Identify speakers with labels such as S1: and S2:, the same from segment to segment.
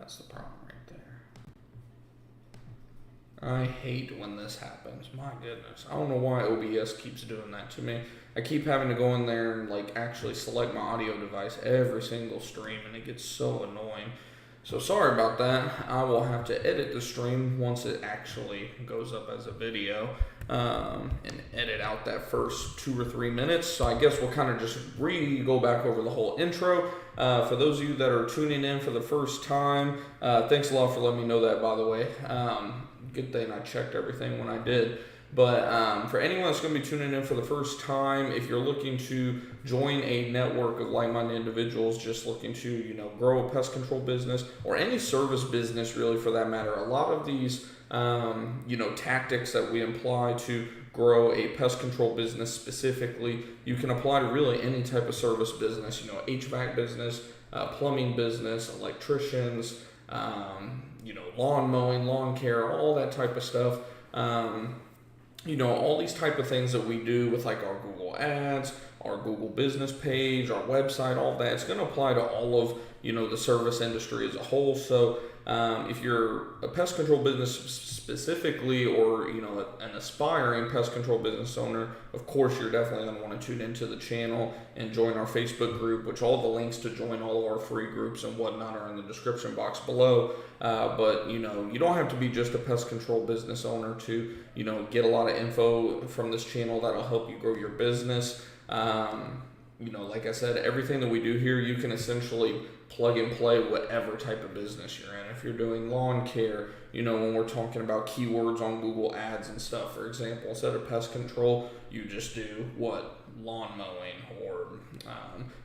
S1: That's the problem right there. I hate when this happens. My goodness. I don't know why OBS keeps doing that to me. I keep having to go in there and like actually select my audio device every single stream, and it gets so annoying. So sorry about that. I will have to edit the stream once it actually goes up as a video, and edit out that first 2 or 3 minutes. So I guess we'll kind of just go back over the whole intro. For those of you that are tuning in for the first time, thanks a lot for letting me know that, by the way. Good thing I checked everything when I did. But for anyone that's going to be tuning in for the first time, if you're looking to join a network of like-minded individuals just looking to, grow a pest control business or any service business really for that matter, a lot of these, tactics that we apply to grow a pest control business specifically, you can apply to really any type of service business, HVAC business, plumbing business, electricians, lawn mowing, lawn care, all that type of stuff. All these type of things that we do with like our Google ads, our Google business page, our website, all that, it's going to apply to all of, the service industry as a whole. So if you're a pest control business specifically, or, an aspiring pest control business owner, of course, you're definitely going to want to tune into the channel and join our Facebook group, which all the links to join all of our free groups and whatnot are in the description box below. But, you don't have to be just a pest control business owner to, get a lot of info from this channel that'll help you grow your business. Like I said, everything that we do here, you can essentially plug and play whatever type of business you're in. If you're doing lawn care, when we're talking about keywords on Google ads and stuff, for example, instead of pest control, you just do lawn mowing or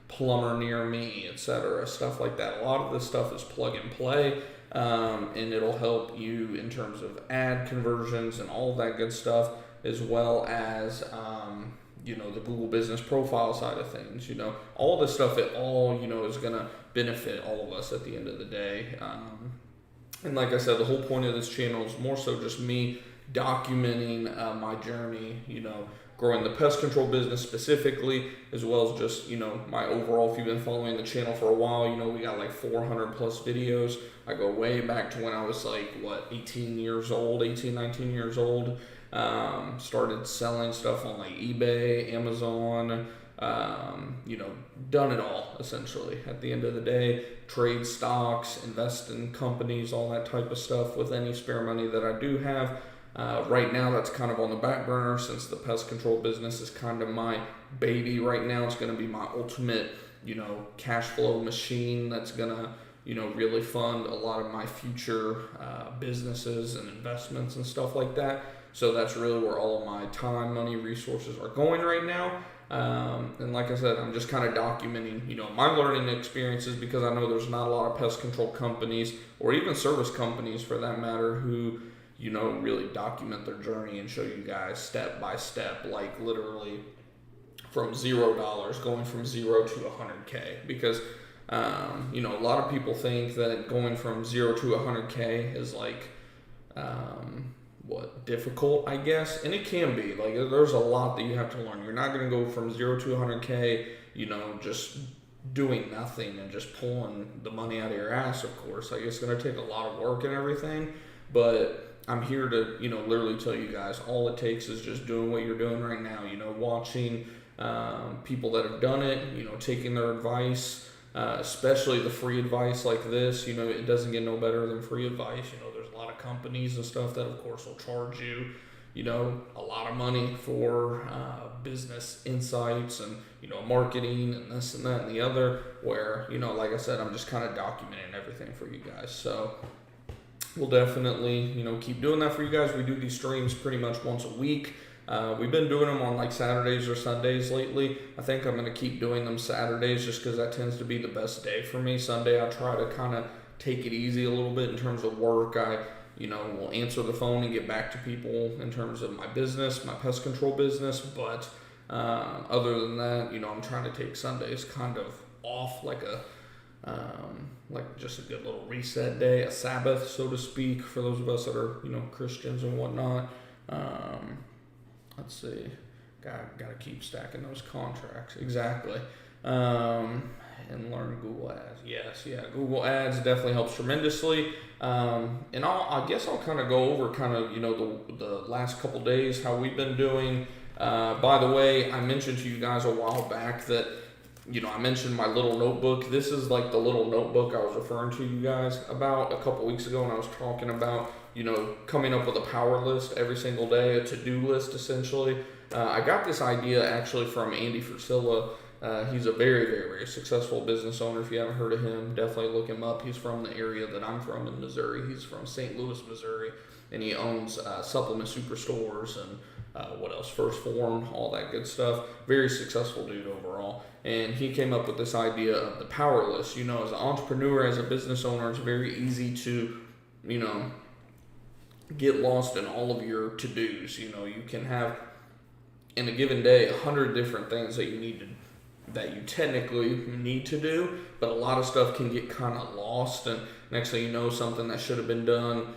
S1: plumber near me, etc., stuff like that. A lot of this stuff is plug and play, and it'll help you in terms of ad conversions and all that good stuff, as well as the Google business profile side of things, all this stuff, it all, is going to benefit all of us at the end of the day. And like I said, the whole point of this channel is more so just me documenting my journey, growing the pest control business specifically, as well as just, my overall. If you've been following the channel for a while, we got like 400 plus videos. I go way back to when I was like, 19 years old. Started selling stuff on like eBay, Amazon, done it all essentially. At the end of the day, trade stocks, invest in companies, all that type of stuff with any spare money that I do have. Right now that's kind of on the back burner since the pest control business is kind of my baby right now. It's going to be my ultimate, cash flow machine that's going to, really fund a lot of my future businesses and investments and stuff like that. So that's really where all of my time, money, resources are going right now. And like I said, I'm just kind of documenting, my learning experiences, because I know there's not a lot of pest control companies or even service companies for that matter who, really document their journey and show you guys step by step, like literally from $0 going from 0 to 100K. Because, a lot of people think that going from 0 to 100K is like, difficult, I guess, and it can be. Like, there's a lot that you have to learn. You're not going to go from 0 to 100K, just doing nothing and just pulling the money out of your ass, of course. Like, it's going to take a lot of work and everything, but I'm here to, literally tell you guys, all it takes is just doing what you're doing right now, watching people that have done it, taking their advice, especially the free advice like this. It doesn't get no better than free advice. There's a lot of companies and stuff that of course will charge you, a lot of money for business insights and, marketing and this and that and the other, where, like I said, I'm just kind of documenting everything for you guys. So we'll definitely, keep doing that for you guys. We do these streams pretty much once a week. We've been doing them on like Saturdays or Sundays lately. I think I'm going to keep doing them Saturdays just because that tends to be the best day for me. Sunday, I try to kind of take it easy a little bit in terms of work. I, will answer the phone and get back to people in terms of my business, my pest control business. But other than that, I'm trying to take Sundays kind of off like just a good little reset day, a Sabbath, so to speak, for those of us that are, Christians and whatnot. Let's see. Got to keep stacking those contracts. Exactly. and learn Google Ads. Yes, yeah, Google Ads definitely helps tremendously. And I guess I'll kind of go over kind of, the last couple days, how we've been doing. By the way, I mentioned to you guys a while back that, I mentioned my little notebook. This is like the little notebook I was referring to you guys about a couple weeks ago when I was talking about, coming up with a power list every single day, a to-do list essentially. I got this idea actually from Andy Frisilla. He's a very, very, very successful business owner. If you haven't heard of him, definitely look him up. He's from the area that I'm from in Missouri. He's from St. Louis, Missouri, and he owns supplement superstores and what else? First Form, all that good stuff. Very successful dude overall. And he came up with this idea of the power list. As an entrepreneur, as a business owner, it's very easy to, get lost in all of your to-dos. You can have in a given day 100 different things that you technically need to do, but a lot of stuff can get kind of lost, and next thing you know, something that should have been done,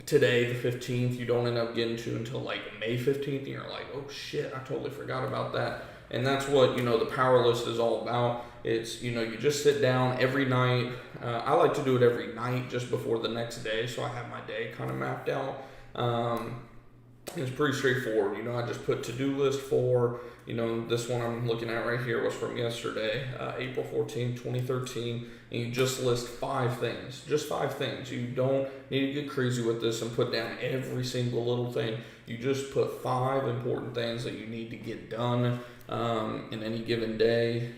S1: today, the 15th, you don't end up getting to until like May 15th, and you're like, oh shit, I totally forgot about that. And that's what, the power list is all about. It's, you just sit down every night. I like to do it every night just before the next day, so I have my day kind of mapped out. It's pretty straightforward. I just put to-do list for, this one I'm looking at right here was from yesterday, April 14, 2013, and you just list 5 things, just 5 things. You don't need to get crazy with this and put down every single little thing. You just put 5 important things that you need to get done in any given day.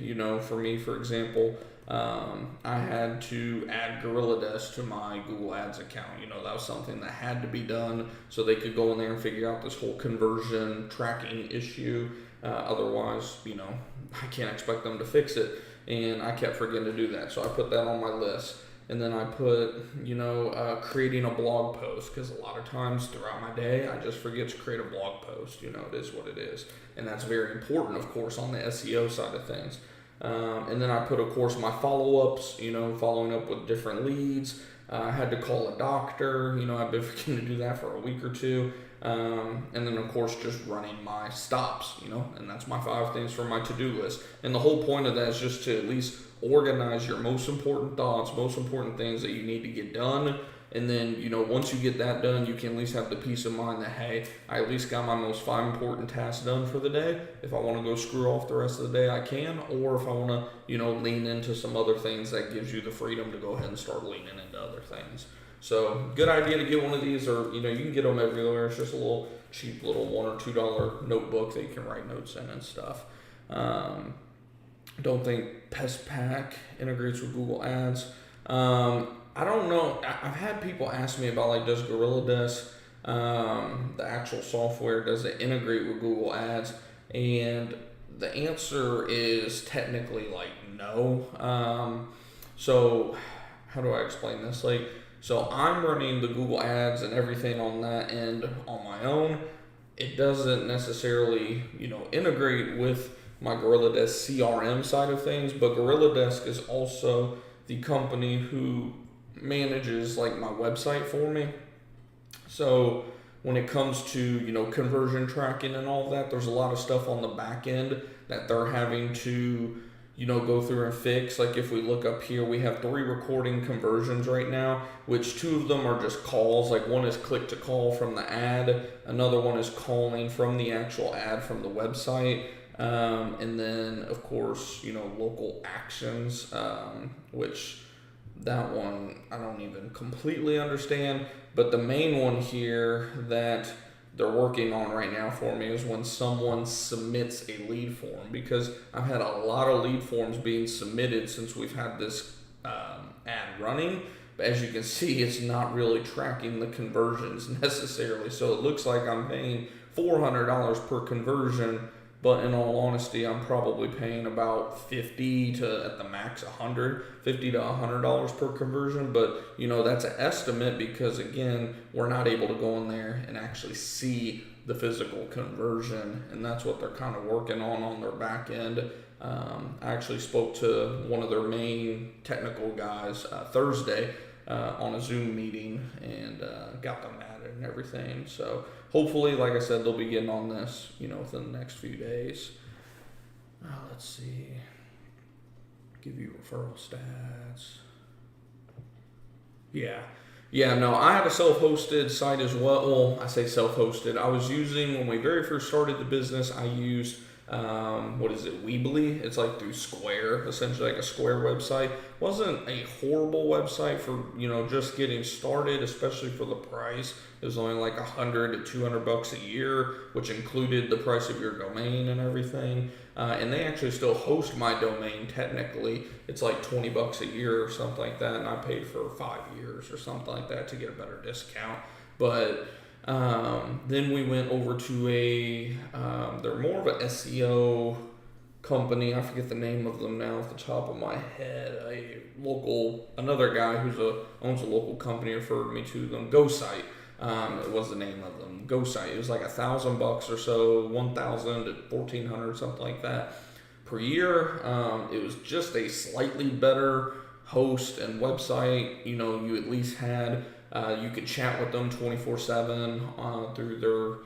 S1: For me, for example, I had to add Gorilla Desk to my Google Ads account. That was something that had to be done so they could go in there and figure out this whole conversion tracking issue. Otherwise, I can't expect them to fix it. And I kept forgetting to do that. So I put that on my list. And then I put, creating a blog post, because a lot of times throughout my day, I just forget to create a blog post. It is what it is. And that's very important, of course, on the SEO side of things. And then I put, of course, my follow-ups, following up with different leads. I had to call a doctor. I've been forgetting to do that for a week or two. And then, of course, just running my stops, and that's my 5 things for my to-do list. And the whole point of that is just to at least organize your most important thoughts, most important things that you need to get done. And then, once you get that done, you can at least have the peace of mind that, hey, I at least got my most 5 important tasks done for the day. If I want to go screw off the rest of the day, I can. Or if I want to, lean into some other things, that gives you the freedom to go ahead and start leaning into other things. So, good idea to get one of these, or, you can get them everywhere. It's just a little cheap little $1 or $2 notebook that you can write notes in and stuff. Don't think Pest Pack integrates with Google Ads. I don't know. I've had people ask me about, does Gorilla Desk, the actual software, does it integrate with Google Ads? And the answer is technically no. So how do I explain this? So I'm running the Google Ads and everything on that end on my own. It doesn't necessarily, integrate with my Gorilla Desk CRM side of things, but Gorilla Desk is also the company who manages my website for me. So when it comes to, conversion tracking and all that, there's a lot of stuff on the back end that they're having to, go through and fix. If we look up here, we have 3 recording conversions right now, which 2 of them are just calls. One is click to call from the ad. Another one is calling from the actual ad from the website. And then, of course, local actions, which that one I don't even completely understand. But the main one here that they're working on right now for me is when someone submits a lead form, because I've had a lot of lead forms being submitted since we've had this ad running. But as you can see, it's not really tracking the conversions necessarily. So it looks like I'm paying $400 per conversion, but in all honesty, I'm probably paying about 50 to at the max $100 to $100 per conversion. But that's an estimate, because again, we're not able to go in there and actually see the physical conversion, and that's what they're kind of working on their back end. I actually spoke to one of their main technical guys Thursday on a Zoom meeting, and got them added and everything. So hopefully, like I said, they'll be getting on this, within the next few days. Let's see. give you referral stats. Yeah, no, I have a self-hosted site as well. Well, I say self-hosted. I was using, when we very first started the business, I used, Weebly. It's like through Square, essentially like a Square website. Wasn't a horrible website for, just getting started, especially for the price. It was only like $100 to $200 a year, which included the price of your domain and everything. And they actually still host my domain technically. It's like $20 a year or something like that, and I paid for 5 years or something like that to get a better discount. But then we went over to they're more of an SEO company. I forget the name of them now off the top of my head. Another guy owns a local company referred me to them. GoSite. It was the name of them. GoSite. It was like $1,000 or so, 1,000 to 1,400, something like that per year. It was just a slightly better host and website. You at least had you could chat with them 24/7 through their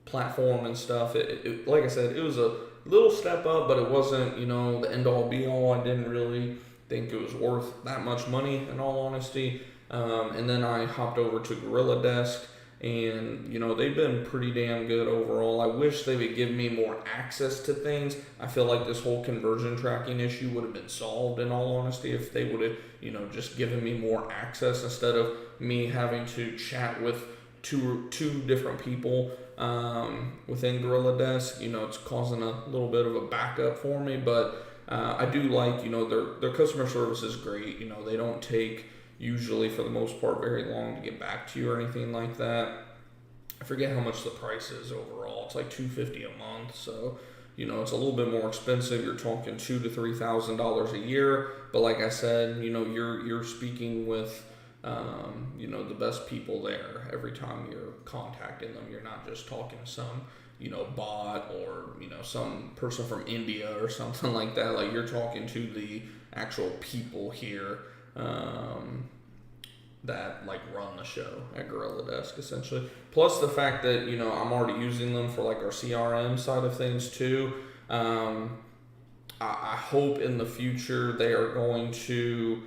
S1: platform and stuff. It like I said, it was a little step up, but it wasn't the end all be all. I didn't really think it was worth that much money, in all honesty. And then I hopped over to Gorilla Desk, and they've been pretty damn good overall. I wish they would give me more access to things. I feel like this whole conversion tracking issue would have been solved, in all honesty, if they would have just given me more access instead of me having to chat with two different people within Gorilla Desk. It's causing a little bit of a backup for me, but I do like their customer service is great. They don't take, usually for the most part, very long to get back to you or anything like that. I forget how much the price is overall. It's like $250 a month, so it's a little bit more expensive. You're talking $2,000 to $3,000 a year, but like I said, you're speaking with the best people there every time you're contacting them. You're not just talking to some bot or some person from India or something like that. Like, you're talking to the actual people here that like run the show at Gorilla Desk, essentially. Plus the fact that I'm already using them for like our CRM side of things too. I hope in the future they are going to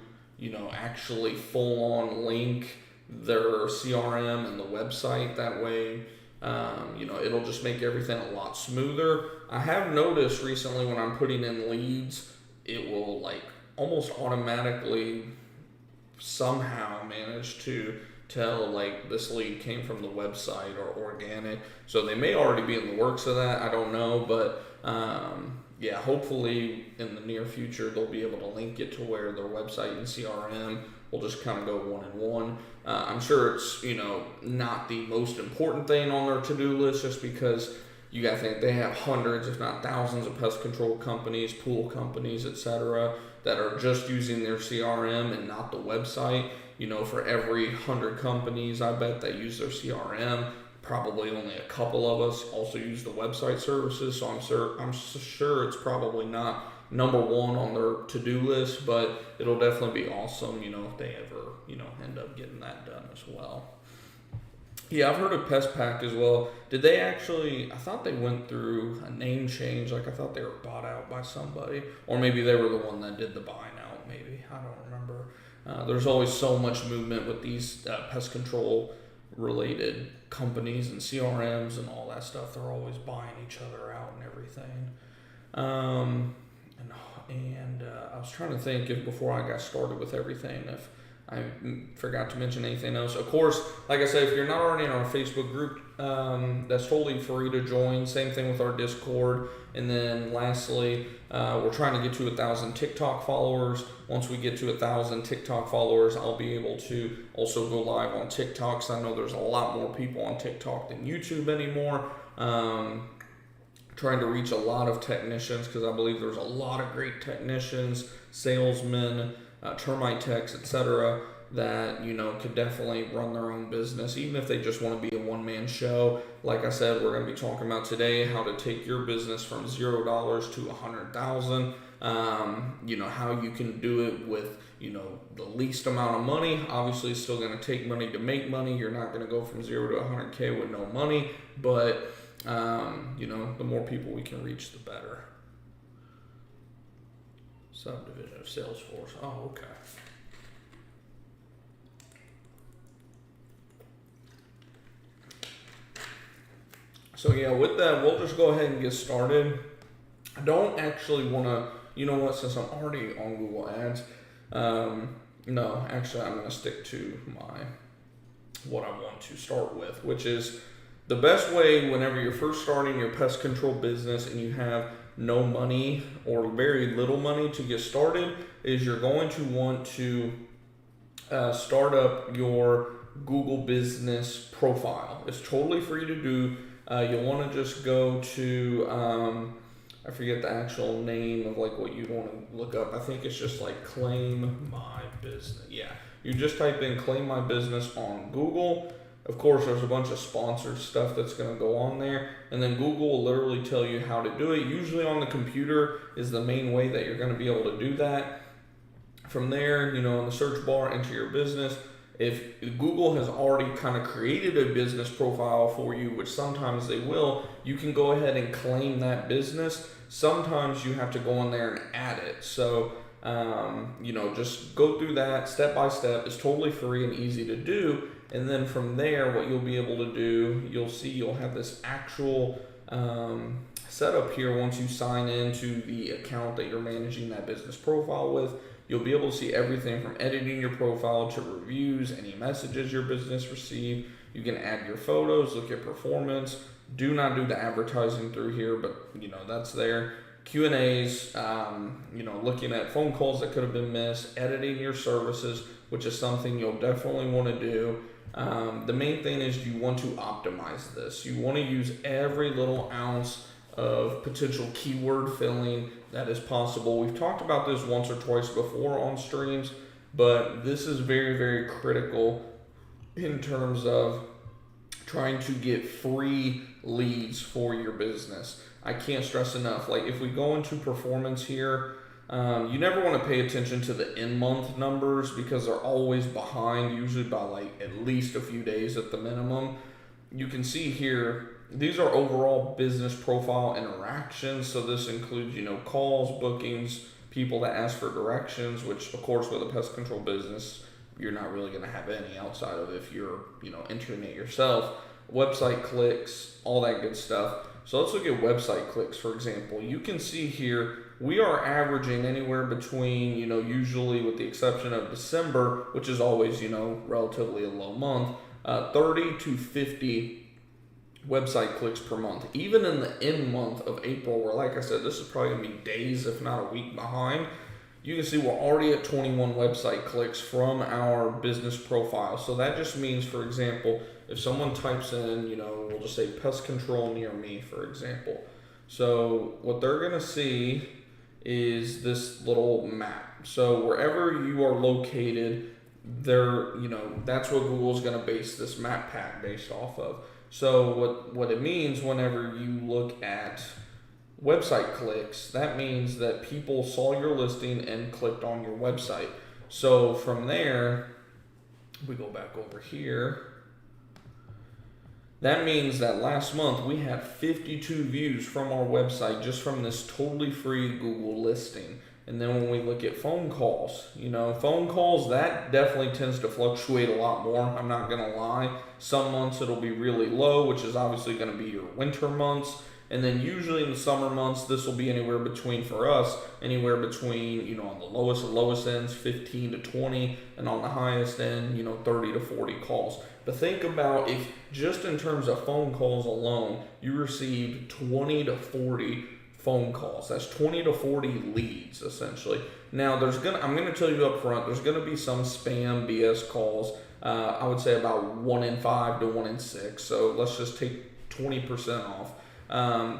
S1: actually full on link their CRM and the website. That way it'll just make everything a lot smoother. I have noticed recently when I'm putting in leads, it will like almost automatically somehow manage to tell like this lead came from the website or organic. So they may already be in the works of that. I don't know, but hopefully in the near future they'll be able to link it to where their website and CRM will just kind of go one in one. I'm sure it's not the most important thing on their to-do list, just because you gotta think they have hundreds, if not thousands, of pest control companies, pool companies, etc., that are just using their CRM and not the website. For every 100 companies, I bet that use their CRM, probably only a couple of us also use the website services. So I'm sure it's probably not number one on their to-do list, but it'll definitely be awesome, if they ever, end up getting that done as well. Yeah, I've heard of Pest Pack as well. Did they actually, I thought they went through a name change. Like, I thought they were bought out by somebody. Or maybe they were the one that did the buying out, maybe. I don't remember. There's always so much movement with these pest control related companies and CRMs and all that stuff. They're always buying each other out and everything. And I was trying to think if before I got started with everything, if I forgot to mention anything else. Of course, like I said, if you're not already in our Facebook group, that's totally free to join. Same thing with our Discord. And then lastly, we're trying to get to 1,000 TikTok followers. Once we get to 1,000 TikTok followers, I'll be able to also go live on TikTok. So I know there's a lot more people on TikTok than YouTube anymore. Trying to reach a lot of technicians, because I believe there's a lot of great technicians, salesmen, termite techs, etc., that could definitely run their own business, even if they just want to be a one-man show. Like I said, we're going to be talking about today how to take your business from $0 to 100,000. How you can do it with the least amount of money. Obviously, it's still going to take money to make money. You're not going to go from 0 to 100K with no money, but the more people we can reach, the better. Subdivision of Salesforce. Oh, okay. So yeah, with that, we'll just go ahead and get started. I don't actually want to, you know what, since I'm already on Google Ads, no, actually I'm going to stick to what I want to start with, which is the best way whenever you're first starting your pest control business and you have no money or very little money to get started is you're going to want to start up your Google business profile. It's totally free to do. You'll want to just go to, I forget the actual name of like what you want to look up. I think it's just like Claim My Business. Yeah, you just type in Claim My Business on Google. Of course, there's a bunch of sponsored stuff that's going to go on there, and then Google will literally tell you how to do it. Usually on the computer is the main way that you're going to be able to do that. From there, in the search bar, enter your business. If Google has already kind of created a business profile for you, which sometimes they will, you can go ahead and claim that business. Sometimes you have to go in there and add it. So, just go through that step by step. It's totally free and easy to do. And then from there, what you'll be able to do, you'll have this actual setup here once you sign into the account that you're managing that business profile with. You'll be able to see everything from editing your profile to reviews, any messages your business received. You can add your photos, look at performance. Do not do the advertising through here, but that's there. Q&As, looking at phone calls that could have been missed, editing your services, which is something you'll definitely want to do. The main thing is you want to optimize this. You want to use every little ounce of potential keyword filling that is possible. We've talked about this once or twice before on streams, but this is very, very critical in terms of trying to get free leads for your business. I can't stress enough. Like if we go into performance here, you never want to pay attention to the in-month numbers because they're always behind, usually by like at least a few days at the minimum. You can see here, these are overall business profile interactions. So this includes, calls, bookings, people that ask for directions, which of course with a pest control business, you're not really going to have any outside of if you're, entering it yourself. Website clicks, all that good stuff. So let's look at website clicks, for example. You can see here, we are averaging anywhere between, usually with the exception of December, which is always, relatively a low month, 30 to 50 website clicks per month. Even in the end month of April, where like I said, this is probably gonna be days, if not a week behind, you can see we're already at 21 website clicks from our business profile. So that just means, for example, if someone types in, we'll just say pest control near me, for example. So what they're gonna see is this little map. So wherever you are located, that's what Google's gonna base this map pack based off of. So what it means whenever you look at website clicks, that means that people saw your listing and clicked on your website. So from there, we go back over here. That means that last month we had 52 views from our website just from this totally free Google listing. And then when we look at phone calls, that definitely tends to fluctuate a lot more. I'm not going to lie. Some months it'll be really low, which is obviously going to be your winter months. And then usually in the summer months, this will be anywhere between, for us, anywhere between, on the lowest ends, 15 to 20, and on the highest end, 30 to 40 calls. But think about if just in terms of phone calls alone, you received 20 to 40 phone calls. That's 20 to 40 leads, essentially. Now, I'm going to tell you up front, there's going to be some spam BS calls. I would say about 1 in 5 to 1 in 6. So let's just take 20% off.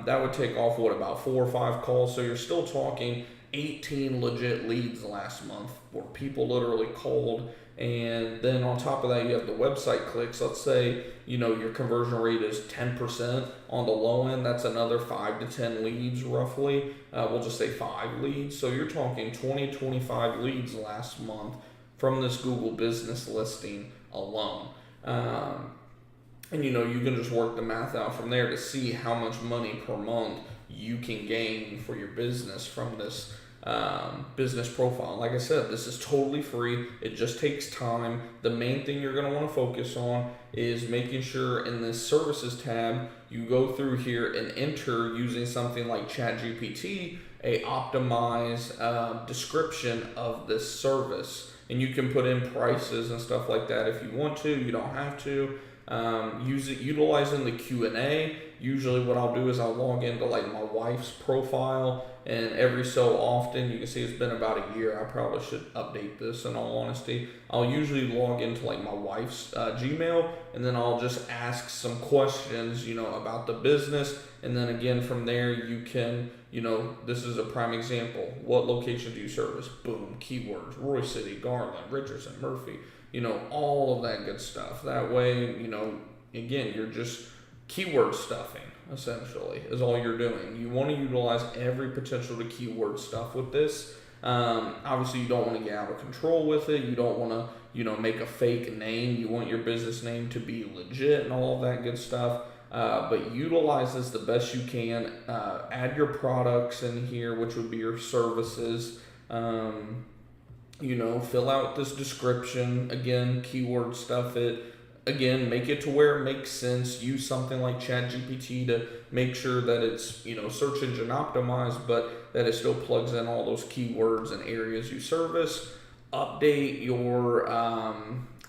S1: That would take off, about 4 or 5 calls. So you're still talking 18 legit leads last month where people literally called. And then on top of that, you have the website clicks. Let's say, your conversion rate is 10% on the low end. That's another 5 to 10 leads roughly. We'll just say 5 leads. So you're talking 20, 25 leads last month from this Google business listing alone. And you can just work the math out from there to see how much money per month you can gain for your business from this business profile. Like I said, this is totally free. It just takes time. The main thing you're going to want to focus on is making sure in this services tab, you go through here and enter using something like ChatGPT, a optimized description of this service. And you can put in prices and stuff like that if you want to. You don't have to. Utilizing the Q&A. Usually what I'll do is I'll log into like my wife's profile, and every so often, you can see it's been about a year. I probably should update this in all honesty. I'll usually log into like my wife's Gmail, and then I'll just ask some questions, about the business. And then again, from there, you can, this is a prime example. What location do you service? Boom, keywords, Roy City, Garland, Richardson, Murphy, all of that good stuff. That way, again, you're just keyword stuffing, essentially, is all you're doing. You want to utilize every potential to keyword stuff with this. Obviously, you don't want to get out of control with it. You don't want to, make a fake name. You want your business name to be legit and all of that good stuff. But utilize this the best you can. Add your products in here, which would be your services. Fill out this description. Again, keyword stuff it. Again, make it to where it makes sense. Use something like ChatGPT to make sure that it's, search engine optimized, but that it still plugs in all those keywords and areas you service. Update your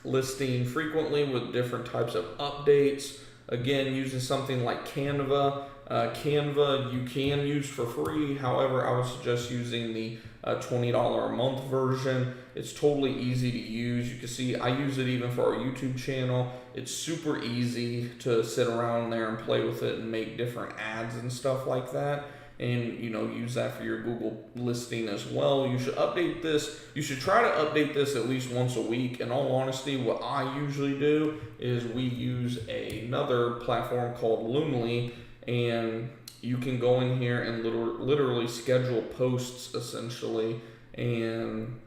S1: listing frequently with different types of updates. Again, using something like Canva. Canva you can use for free. However, I would suggest using the $20 a month version. It's totally easy to use. You can see I use it even for our YouTube channel. It's super easy to sit around there and play with it and make different ads and stuff like that. And use that for your Google listing as well. You should update this. You should try to update this at least once a week. In all honesty, what I usually do is we use another platform called Loomly, and you can go in here and literally schedule posts essentially. And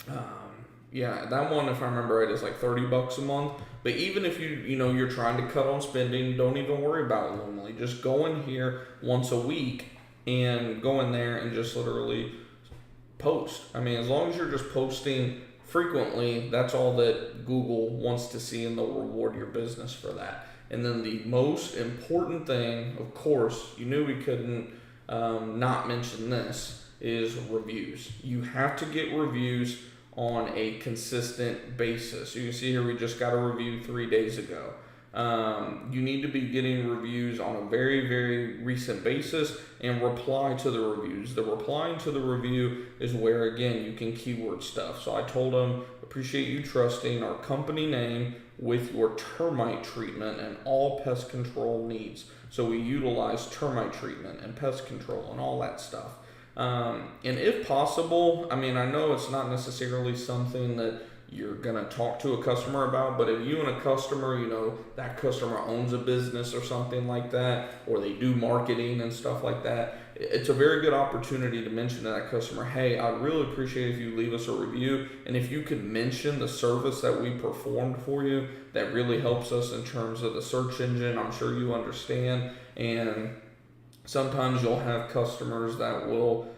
S1: that one, if I remember right, is like $30 a month. But even if you're trying to cut on spending, don't even worry about Loomly. Just go in here once a week and go in there and just literally post. I mean, as long as you're just posting frequently, that's all that Google wants to see, and they'll reward your business for that. And then the most important thing, of course, you knew we couldn't not mention this, is reviews. You have to get reviews on a consistent basis. You can see here we just got a review 3 days ago. You need to be getting reviews on a very, very recent basis and reply to the reviews. The replying to the review is where, again, you can keyword stuff. So I told them, appreciate you trusting our company name with your termite treatment and all pest control needs. So we utilize termite treatment and pest control and all that stuff. And if possible, I mean, I know it's not necessarily something that you're going to talk to a customer about, but if you and a customer, that customer owns a business or something like that, or they do marketing and stuff like that, it's a very good opportunity to mention to that customer, hey, I'd really appreciate if you leave us a review, and if you could mention the service that we performed for you, that really helps us in terms of the search engine. I'm sure you understand. And sometimes you'll have customers that will,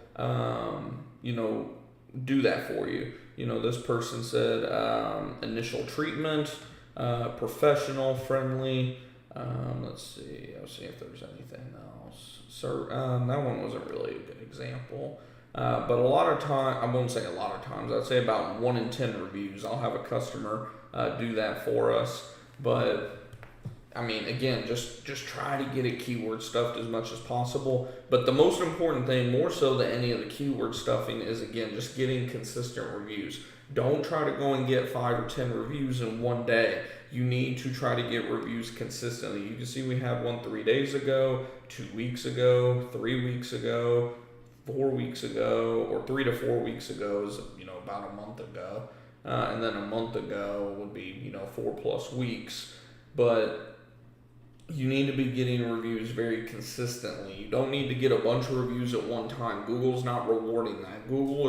S1: do that for you. This person said initial treatment, professional, friendly. Let's see. I'll see if there's anything else. So that one wasn't really a good example. But a lot of time, I won't say a lot of times, I'd say about 1 in 10 reviews, I'll have a customer do that for us. But I mean, again, just try to get it keyword stuffed as much as possible. But the most important thing, more so than any of the keyword stuffing, is, again, just getting consistent reviews. Don't try to go and get 5 or 10 reviews in one day. You need to try to get reviews consistently. You can see we had one 3 days ago, 2 weeks ago, 3 weeks ago, 4 weeks ago, or 3 to 4 weeks ago is, about a month ago. And then a month ago would be, 4+ weeks. But you need to be getting reviews very consistently. You don't need to get a bunch of reviews at one time. Google's not rewarding that. Google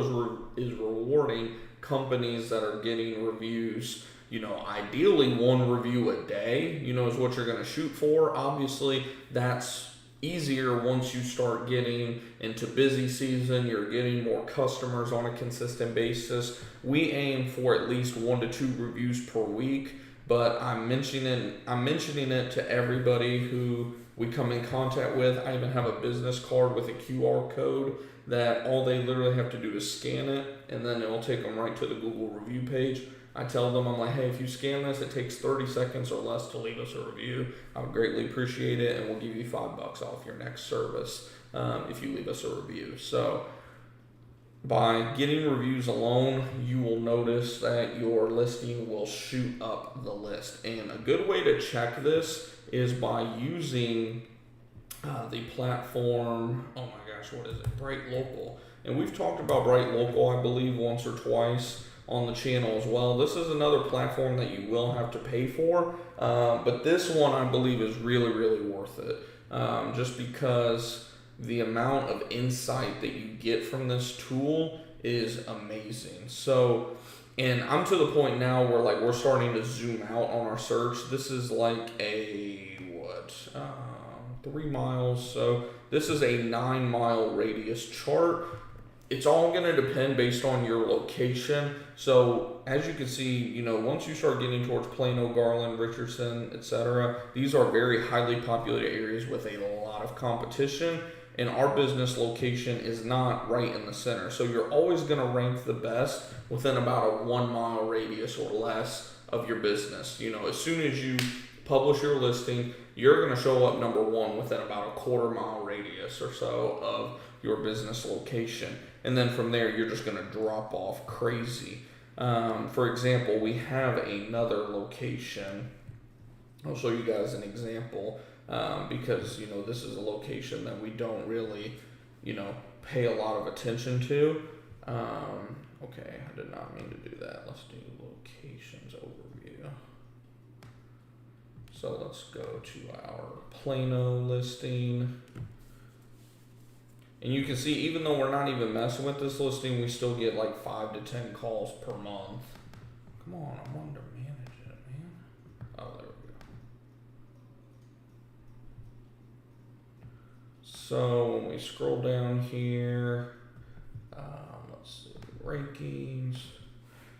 S1: is rewarding companies that are getting reviews. Ideally 1 review a day, is what you're going to shoot for. Obviously, that's easier once you start getting into busy season. You're getting more customers on a consistent basis. We aim for at least 1 to 2 reviews per week, but I'm mentioning it to everybody who we come in contact with. I even have a business card with a QR code that all they literally have to do is scan it, and then it will take them right to the Google review page. I tell them, I'm like, hey, if you scan this, it takes 30 seconds or less to leave us a review. I would greatly appreciate it, and we'll give you $5 off your next service if you leave us a review. So by getting reviews alone, you will notice that your listing will shoot up the list. And a good way to check this is by using the platform, oh my gosh, what is it? Bright Local. And we've talked about Bright Local, I believe, once or twice on the channel as well. This is another platform that you will have to pay for, but this one I believe is really, really worth it, just because the amount of insight that you get from this tool is amazing. So, and I'm to the point now where like we're starting to zoom out on our search. This is like a 3 miles. So this is a 9-mile radius chart. It's all going to depend based on your location. So as you can see, once you start getting towards Plano, Garland, Richardson, etc., these are very highly populated areas with a lot of competition. And our business location is not right in the center. So you're always going to rank the best within about a 1-mile radius or less of your business. As soon as you publish your listing, you're going to show up number 1 within about a 1/4 mile radius or so of your business location. And then from there, you're just going to drop off crazy. For example, we have another location. I'll show you guys an example because, this is a location that we don't really, pay a lot of attention to. Okay, I did not mean to do that. Let's do locations overview. So let's go to our Plano listing. And you can see, even though we're not even messing with this listing, we still get like 5 to 10 calls per month. Come on, I wanted to manage it, man. Oh, there we go. So when we scroll down here, let's see, rankings.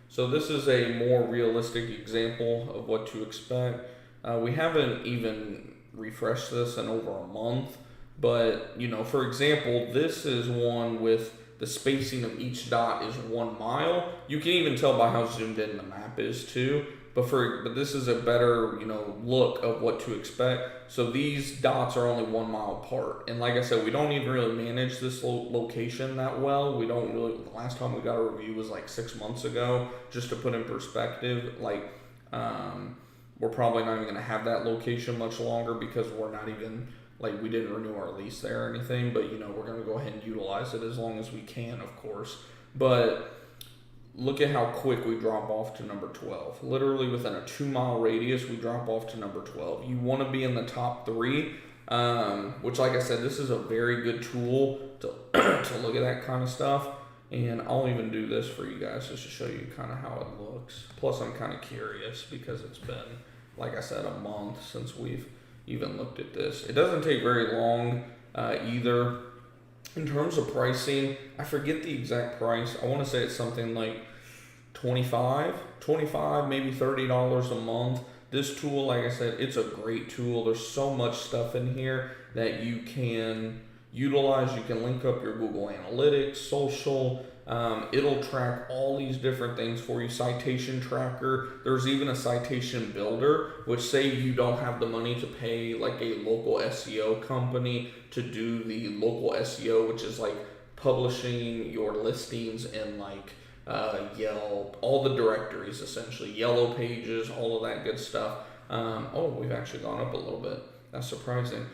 S1: So this is a more realistic example of what to expect. We haven't even refreshed this in over a month. But, for example, this is one with the spacing of each dot is 1 mile. You can even tell by how zoomed in the map is too. But this is a better, look of what to expect. So these dots are only 1 mile apart. And like I said, we don't even really manage this location that well. We don't really, the last time we got a review was like 6 months ago. Just to put in perspective, we're probably not even going to have that location much longer because we're not even, we didn't renew our lease there or anything, but we're going to go ahead and utilize it as long as we can, of course. But look at how quick we drop off to number 12. Literally within a 2-mile radius, we drop off to number 12. You want to be in the top 3, which, like I said, this is a very good tool to look at that kind of stuff. And I'll even do this for you guys just to show you kind of how it looks. Plus, I'm kind of curious because it's been, like I said, a month since we've even looked at this. It doesn't take very long either. In terms of pricing, I forget the exact price. I want to say it's something like $25, maybe $30 a month. This tool, like I said, it's a great tool. There's so much stuff in here that you can utilize. You can link up your Google Analytics, social. It'll track all these different things for you. Citation tracker. There's even a citation builder, which say you don't have the money to pay like a local SEO company to do the local SEO, which is like publishing your listings in Yelp, all the directories essentially, Yellow Pages, all of that good stuff. We've actually gone up a little bit. That's surprising.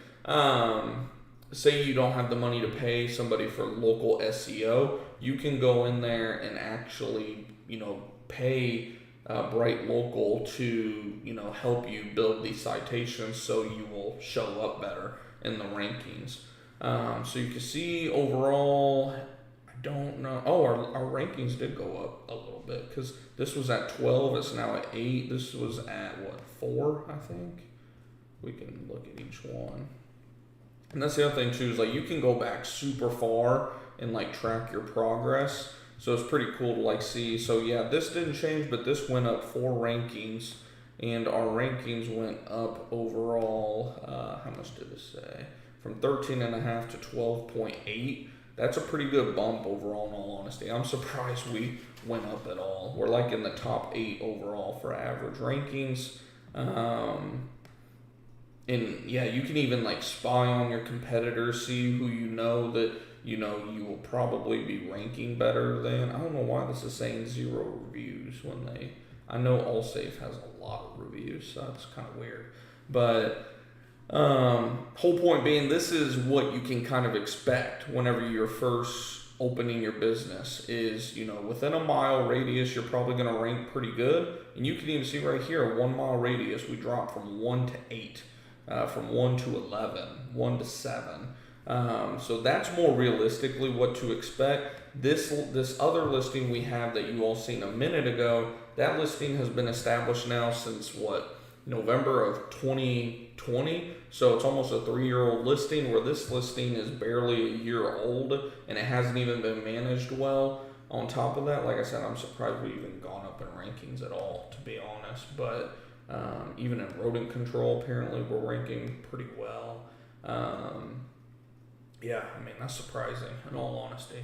S1: Say you don't have the money to pay somebody for local SEO, you can go in there and actually, pay Bright Local to, help you build these citations so you will show up better in the rankings. So you can see overall, I don't know. Our rankings did go up a little bit because this was at 12. It's now at 8. This was at 4, I think. We can look at each one. And that's the other thing too, is like you can go back super far and like track your progress. So it's pretty cool to like see. So yeah, this didn't change, but this went up 4 rankings, and our rankings went up overall. How much did it say? From 13.5 to 12.8. That's a pretty good bump overall, in all honesty. I'm surprised we went up at all. We're like in the top 8 overall for average rankings. And yeah, you can even like spy on your competitors, see who you know that you will probably be ranking better than. I don't know why this is saying 0 reviews when I know Allsafe has a lot of reviews, so that's kind of weird. But whole point being, this is what you can kind of expect whenever you're first opening your business is, within a mile radius, you're probably going to rank pretty good. And you can even see right here, 1 mile radius, we dropped from 1 to 8. From 1 to 11, 1 to 7. So that's more realistically what to expect. This other listing we have that you all seen a minute ago, that listing has been established now since November of 2020. So it's almost a 3-year-old listing, where this listing is barely a year old and it hasn't even been managed well. On top of that, like I said, I'm surprised we've even gone up in rankings at all, to be honest. But even in rodent control, apparently we're ranking pretty well. Yeah, I mean, that's surprising, in all honesty.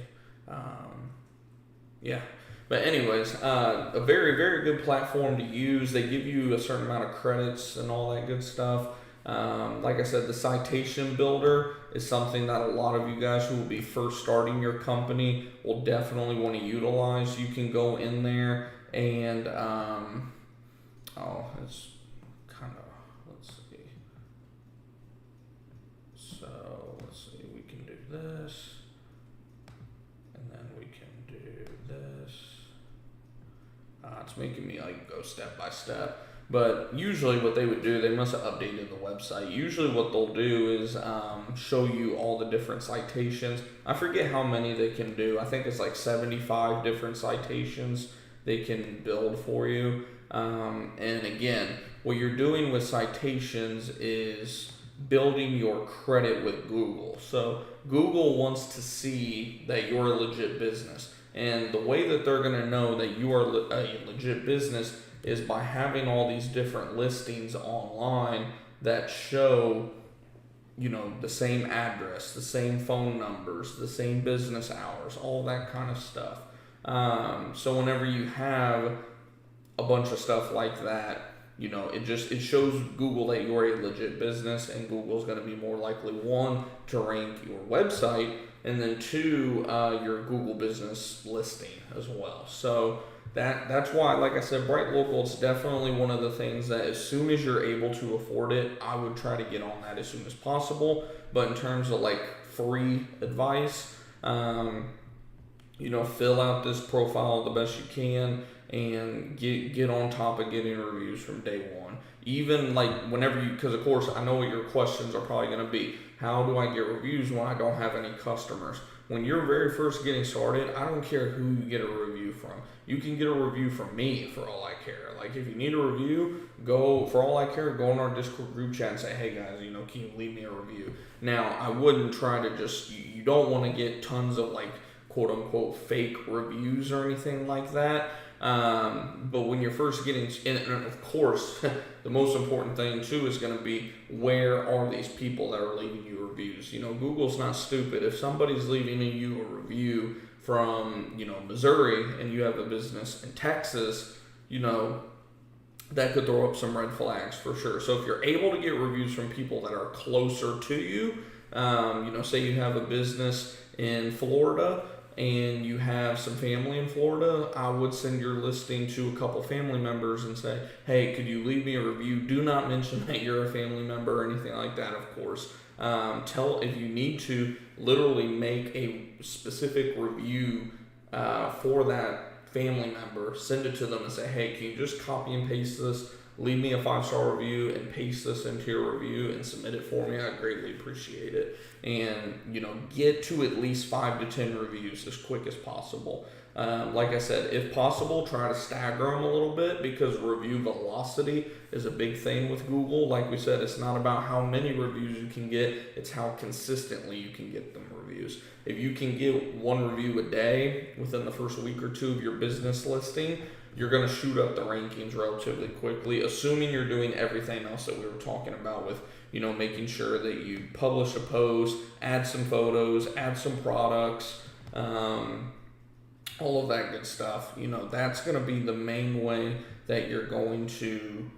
S1: Yeah. But anyways, a very, very good platform to use. They give you a certain amount of credits and all that good stuff. Like I said, the citation builder is something that a lot of you guys who will be first starting your company will definitely want to utilize. You can go in there and it's kind of, let's see. So let's see, we can do this, and then we can do this. It's making me like go step by step. But usually what they would do, they must have updated the website. Usually what they'll do is show you all the different citations. I forget how many they can do. I think it's like 75 different citations they can build for you. And again, what you're doing with citations is building your credit with Google. So Google wants to see that you're a legit business. And the way that they're going to know that you are a legit business is by having all these different listings online that show, the same address, the same phone numbers, the same business hours, all that kind of stuff. So whenever you have a bunch of stuff like that, it shows Google that you're a legit business, and Google's going to be more likely, 1, to rank your website, and then 2, your Google business listing as well. So that's why, like I said, Bright Local is definitely one of the things that as soon as you're able to afford it, I would try to get on that as soon as possible. But in terms of like free advice, fill out this profile the best you can and get on top of getting reviews from day one. Even like whenever because of course I know what your questions are probably going to be. How do I get reviews when I don't have any customers? When you're very first getting started, I don't care who you get a review from. You can get a review from me for all I care. Like if you need a review, go in our Discord group chat and say, hey guys, can you leave me a review? Now, I wouldn't try to you don't want to get tons of like quote unquote fake reviews or anything like that. But when you're first getting, and of course, the most important thing too is going to be, where are these people that are leaving you reviews? Google's not stupid. If somebody's leaving you a review from, Missouri, and you have a business in Texas, that could throw up some red flags for sure. So if you're able to get reviews from people that are closer to you, say you have a business in Florida, and you have some family in Florida, I would send your listing to a couple family members and say, hey, could you leave me a review? Do not mention that you're a family member or anything like that, of course. If you need to, literally make a specific review for that family member, send it to them and say, hey, can you just copy and paste this leave me a 5-star review and paste this into your review and submit it for me. I greatly appreciate it. And, get to at least 5 to 10 reviews as quick as possible. Like I said, if possible, try to stagger them a little bit, because review velocity is a big thing with Google. Like we said, it's not about how many reviews you can get, it's how consistently you can get them reviews. If you can get 1 review a day within the first week or 2 of your business listing, you're going to shoot up the rankings relatively quickly, assuming you're doing everything else that we were talking about with, making sure that you publish a post, add some photos, add some products, all of that good stuff. That's going to be the main way that you're going to,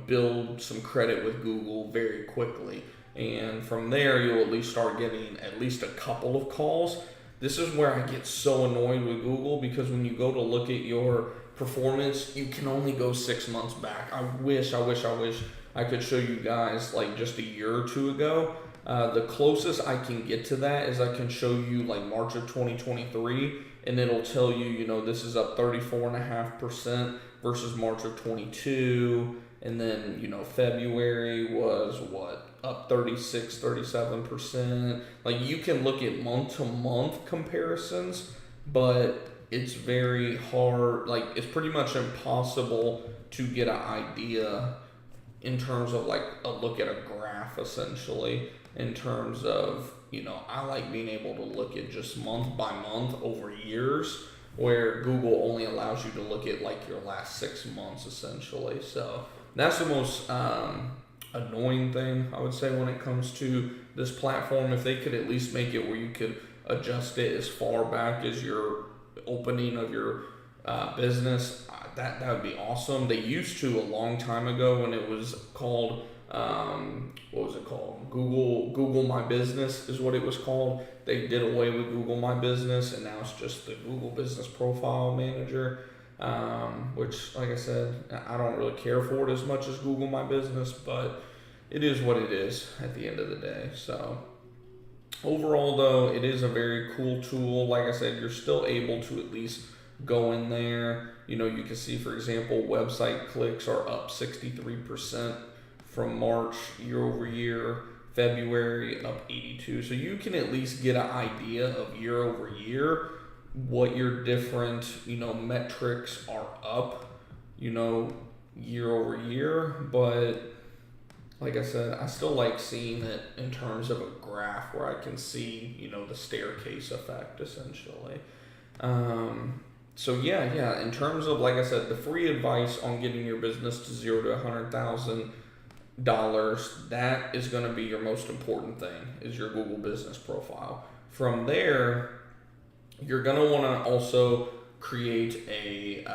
S1: build some credit with Google very quickly. And from there, you'll at least start getting at least a couple of calls. This is where I get so annoyed with Google, because when you go to look at your performance, you can only go 6 months back. I wish I could show you guys like just a year or 2 ago. The closest I can get to that is I can show you like March of 2023, and it'll tell you, this is up 34.5% versus March of 22. And then, February was up 37%. Like, you can look at month to month comparisons, but it's very hard. Like, it's pretty much impossible to get an idea in terms of like a look at a graph, essentially, in terms of, I like being able to look at just month by month over years, where Google only allows you to look at like your last 6 months, essentially. So that's the most annoying thing, I would say, when it comes to this platform. If they could at least make it where you could adjust it as far back as your opening of your business, that would be awesome. They used to a long time ago, when it was called what was it called? Google My Business is what it was called. They did away with Google My Business, and now it's just the Google Business Profile Manager, which, like I said, I don't really care for it as much as Google My Business, but it is what it is at the end of the day. So overall, though, it is a very cool tool. Like I said, you're still able to at least go in there. You can see, for example, website clicks are up 63% from March year over year. February up 82. So you can at least get an idea of year over year what your different, metrics are up, year over year. But like I said, I still like seeing it in terms of a graph where I can see, the staircase effect, essentially. So yeah, in terms of, like I said, the free advice on getting your business to $0 to $100,000, that is going to be your most important thing, is your Google business profile. From there, you're going to want to also create a,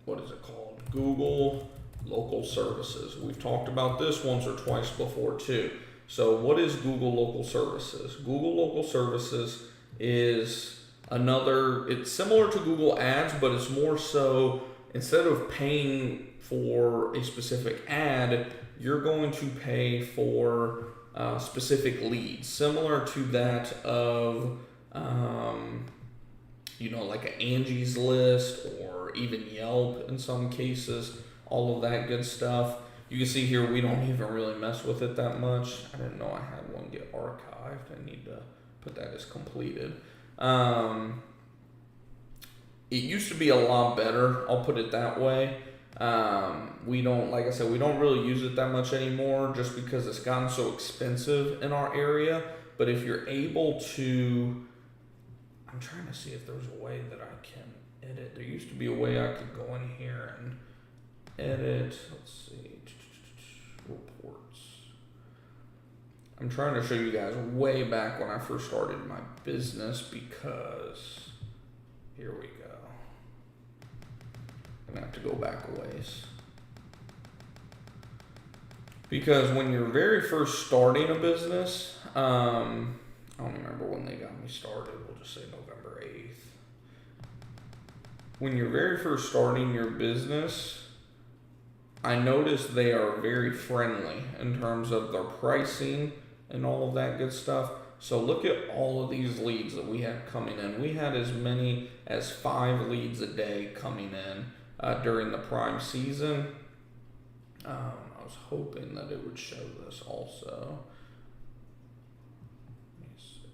S1: what is it called? Google Local Services. We've talked about this once or twice before too. So what is Google Local Services? Google Local Services is it's similar to Google Ads, but it's more so, instead of paying for a specific ad, you're going to pay for specific leads, similar to that of, like an Angie's List, or even Yelp in some cases, all of that good stuff. You can see here, we don't even really mess with it that much. I didn't know I had one get archived. I need to put that as completed. It used to be a lot better, I'll put it that way. We don't, like I said, we don't really use it that much anymore, just because it's gotten so expensive in our area. But if you're able to, I'm trying to see if there's a way that I can edit. There used to be a way I could go in here and edit. Let's see, reports. I'm trying to show you guys way back when I first started my business, because here we go. I'm gonna have to go back a ways. Because when you're very first starting a business, I don't remember when they got me started. We'll just say November 8th. When you're very first starting your business, I noticed they are very friendly in terms of their pricing and all of that good stuff. So look at all of these leads that we had coming in. We had as many as 5 leads a day coming in during the prime season. I was hoping that it would show this also. Let me see.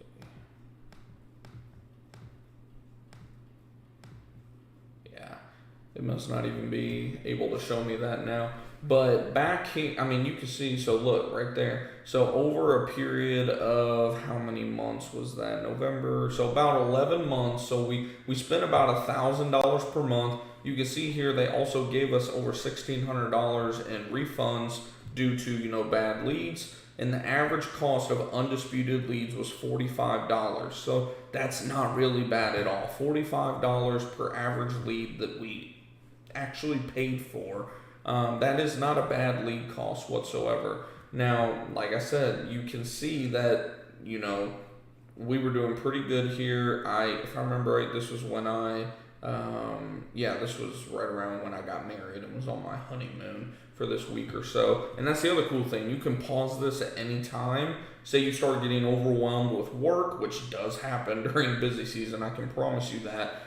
S1: Yeah, it must not even be able to show me that now. But back here, I mean, you can see, so look, right there. So over a period of, how many months was that? November, so about 11 months. So we spent about $1,000 per month. You can see here they also gave us over $1,600 in refunds due to, bad leads. And the average cost of undisputed leads was $45. So that's not really bad at all. $45 per average lead that we actually paid for. That is not a bad lead cost whatsoever. Now, like I said, you can see that, we were doing pretty good here. If I remember right, this was when this was right around when I got married and was on my honeymoon for this week or so. And that's the other cool thing. You can pause this at any time. Say you start getting overwhelmed with work, which does happen during busy season, I can promise you that.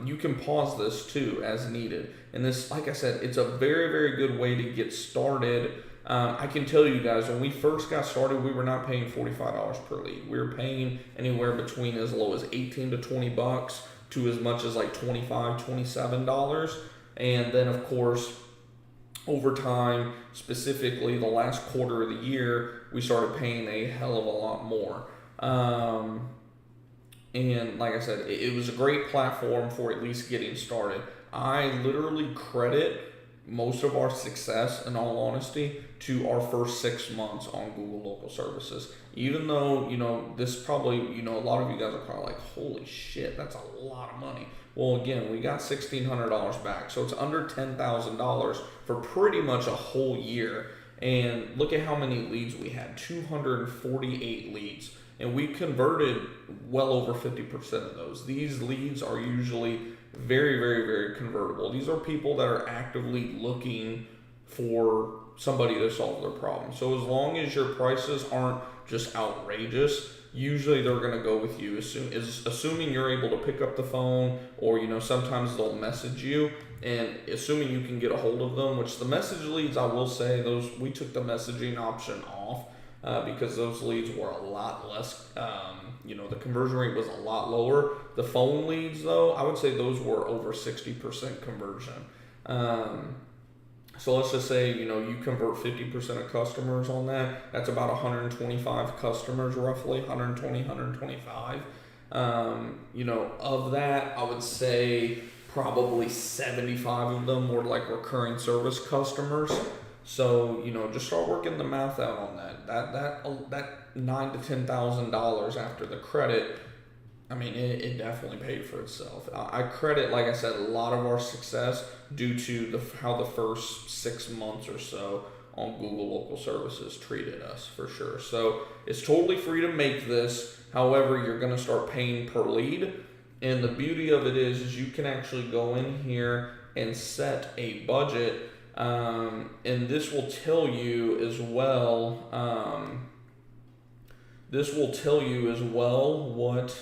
S1: You can pause this too as needed. And this, like I said, it's a very, very good way to get started. I can tell you guys, when we first got started, we were not paying $45 per lead. We were paying anywhere between as low as $18 to $20 to as much as like $25, $27. And then of course, over time, specifically the last quarter of the year, we started paying a hell of a lot more. And like I said, it was a great platform for at least getting started. I literally credit most of our success, in all honesty, to our first 6 months on Google Local Services. Even though, this probably, a lot of you guys are probably like, holy shit, that's a lot of money. Well, again, we got $1,600 back. So it's under $10,000 for pretty much a whole year. And look at how many leads we had, 248 leads. And we converted well over 50% of those. These leads are usually very, very, very convertible. These are people that are actively looking for somebody to solve their problem. So as long as your prices aren't just outrageous, usually they're going to go with you, assuming you're able to pick up the phone, or sometimes they'll message you, and assuming you can get a hold of them. Which the message leads, I will say, we took the messaging option off. Because those leads were a lot less, the conversion rate was a lot lower. The phone leads, though, I would say those were over 60% conversion. So let's just say, you convert 50% of customers on that. That's about 125 customers, roughly, 120, 125. Of that, I would say probably 75 of them were like recurring service customers. So, just start working the math out on that. That $9,000 to $10,000 after the credit, I mean, it definitely paid for itself. I credit, like I said, a lot of our success due to how the first 6 months or so on Google Local Services treated us, for sure. So it's totally free to make this. However, you're going to start paying per lead. And the beauty of it is you can actually go in here and set a budget. And this will tell you as well, what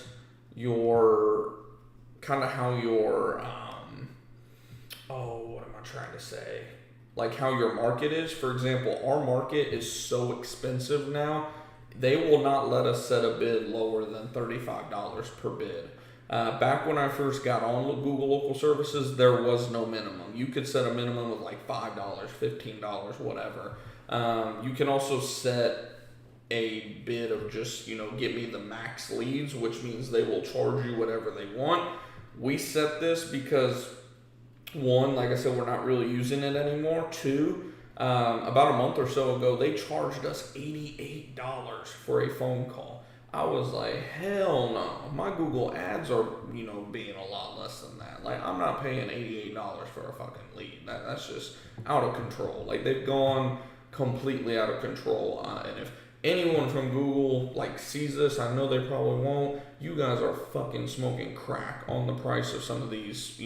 S1: your, kind of how your, what am I trying to say? Like how your market is. For example, our market is so expensive now, they will not let us set a bid lower than $35 per bid. Back when I first got on with Google Local Services, there was no minimum. You could set a minimum of like $5, $15, whatever. You can also set a bid of just, get me the max leads, which means they will charge you whatever they want. We set this because, one, like I said, we're not really using it anymore. Two, about a month or so ago, they charged us $88 for a phone call. I was like, hell no. My Google ads are, being a lot less than that. Like, I'm not paying $88 for a fucking lead. That's just out of control. Like, they've gone completely out of control. And if anyone from Google, sees this, I know they probably won't, you guys are fucking smoking crack on the price of some of these,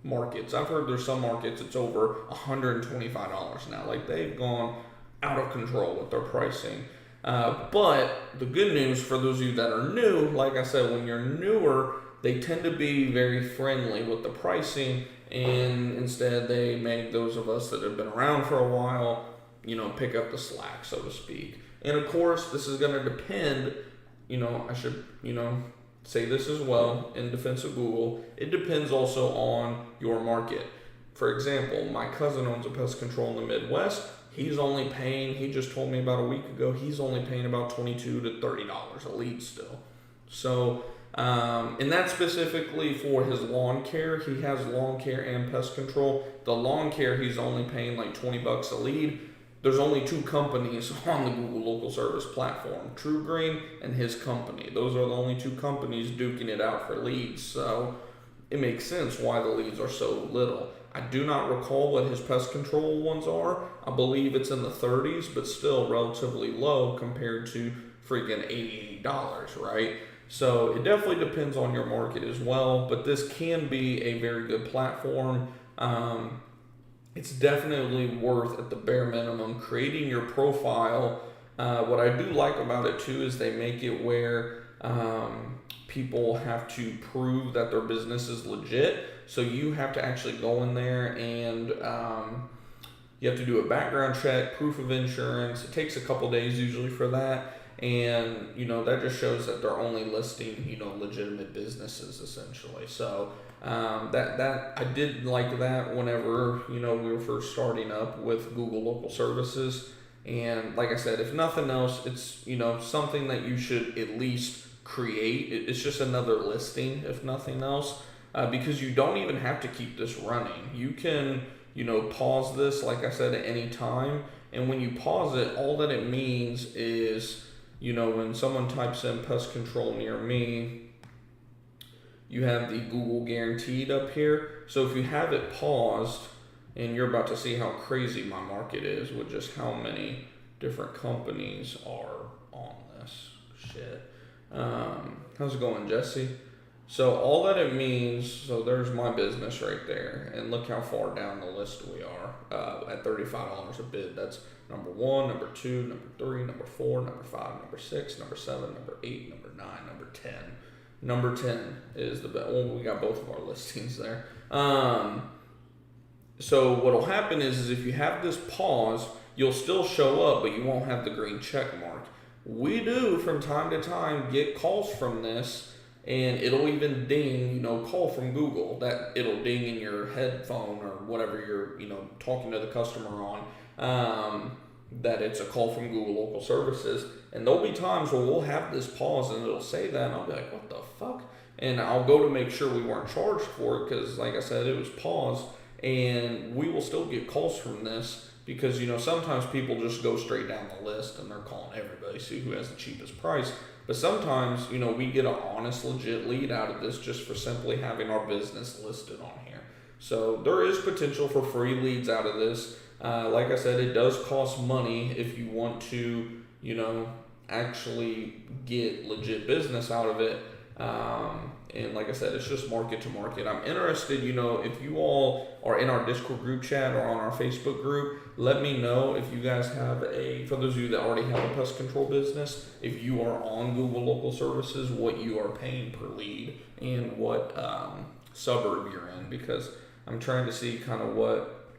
S1: markets. I've heard there's some markets it's over $125 now. Like, they've gone out of control with their pricing. But the good news for those of you that are new, like I said, when you're newer, they tend to be very friendly with the pricing, and instead they make those of us that have been around for a while, pick up the slack, so to speak. And of course, this is going to depend, I should, say this as well in defense of Google. It depends also on your market. For example, my cousin owns a pest control in the Midwest. He just told me about a week ago, he's only paying about $22 to $30 a lead still. So, and that's specifically for his lawn care. He has lawn care and pest control. The lawn care, he's only paying like $20 a lead. There's only 2 companies on the Google Local Service platform, True Green and his company. Those are the only 2 companies duking it out for leads. So it makes sense why the leads are so little. I do not recall what his pest control ones are. I believe it's in the 30s, but still relatively low compared to freaking $88, right? So it definitely depends on your market as well, but this can be a very good platform. It's definitely worth, at the bare minimum, creating your profile. What I do like about it too is they make it where people have to prove that their business is legit. So you have to actually go in there and you have to do a background check, proof of insurance. It takes a couple days usually for that. And, that just shows that they're only listing, legitimate businesses essentially. So that I did like that whenever, we were first starting up with Google Local Services. And like I said, if nothing else, it's, something that you should at least create. It's just another listing, if nothing else, because you don't even have to keep this running. You can, pause this, like I said, at any time. And when you pause it, all that it means is, when someone types in pest control near me, you have the Google guaranteed up here. So if you have it paused, and you're about to see how crazy my market is with just how many different companies are on this shit. How's it going, Jesse? So all that it means, so there's my business right there, and look how far down the list we are at $35 a bid. That's number 1, number 2, number 3, number 4, number 5, number 6, number 7, number 8, number 9, number 10. Number 10 is the best. Well, we got both of our listings there. So what'll happen is if you have this pause, you'll still show up, but you won't have the green check mark. We do from time to time get calls from this, and it'll even ding, call from Google. That it'll ding in your headphone or whatever you're, talking to the customer on, that it's a call from Google Local Services. And there'll be times where we'll have this pause and it'll say that, and I'll be like, what the fuck? And I'll go to make sure we weren't charged for it because, like I said, it was paused. And we will still get calls from this because, sometimes people just go straight down the list and they're calling everybody, see who has the cheapest price. But sometimes, we get an honest, legit lead out of this just for simply having our business listed on here. So there is potential for free leads out of this. Like I said, it does cost money if you want to, actually get legit business out of it. And like I said, it's just market to market. I'm interested, if you all are in our Discord group chat or on our Facebook group, let me know if you guys have for those of you that already have a pest control business, if you are on Google Local Services, what you are paying per lead and what suburb you're in, because I'm trying to see kind of what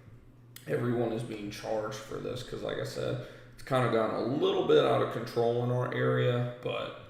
S1: everyone is being charged for this, because like I said, it's kind of gotten a little bit out of control in our area, but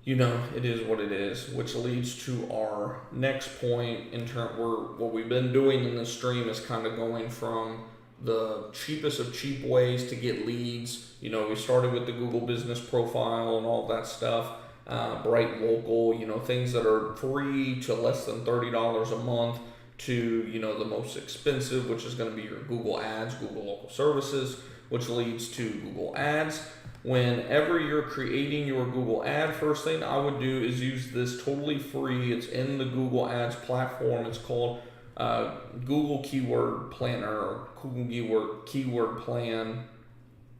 S1: it is what it is, which leads to our next point in what we've been doing in this stream is kind of going from the cheapest of cheap ways to get leads. We started with the Google Business Profile and all that stuff, Bright Local, things that are free to less than $30 a month, to, the most expensive, which is going to be your Google Ads, Google Local Services, which leads to Google Ads. Whenever you're creating your Google ad, first thing I would do is use this totally free. It's in the Google Ads platform. It's called Google Keyword Planner or Google Keyword Plan.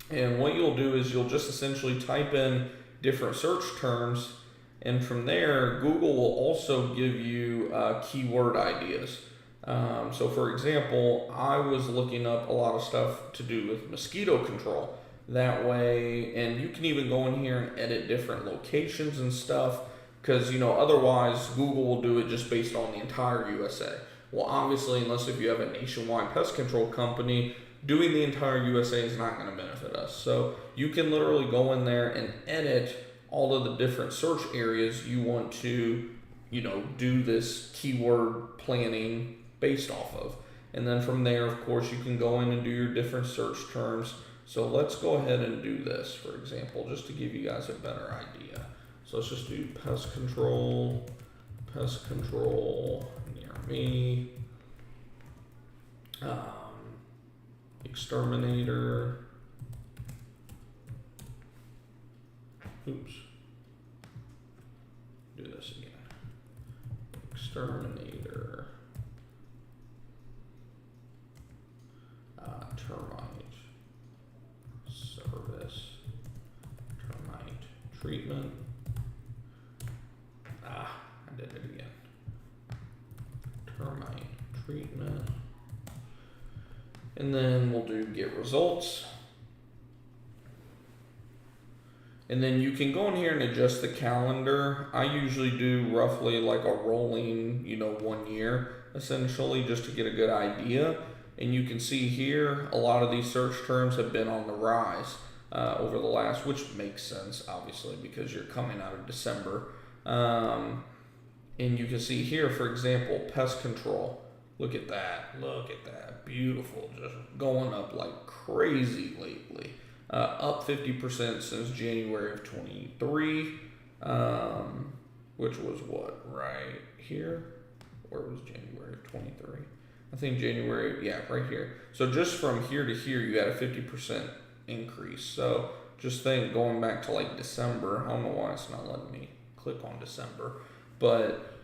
S1: And what you'll do is you'll just essentially type in different search terms, and from there, Google will also give you keyword ideas. So for example, I was looking up a lot of stuff to do with mosquito control. That way, and you can even go in here and edit different locations and stuff. because otherwise Google will do it just based on the entire USA. Well, obviously, unless if you have a nationwide pest control company, doing the entire USA is not going to benefit us. So you can literally go in there and edit all of the different search areas you want to, do this keyword planning based off of. And then from there, of course, you can go in and do your different search terms. So let's go ahead and do this, for example, just to give you guys a better idea. So let's just do pest control near me, exterminator, oops, do this again, exterminator, termite service, termite treatment. I did it again. Termite treatment. And then we'll do get results. And then you can go in here and adjust the calendar. I usually do roughly like a rolling, 1 year, essentially, just to get a good idea. And you can see here, a lot of these search terms have been on the rise over the last, which makes sense, obviously, because you're coming out of December. And you can see here, for example, pest control. Look at that. Beautiful. Just going up like crazy lately. Up 50% since January of 23, which was what, right here? Where was January of 23? I think January, yeah, right here. So just from here to here, you had a 50% increase. So just think going back to like December, I don't know why it's not letting me click on December, but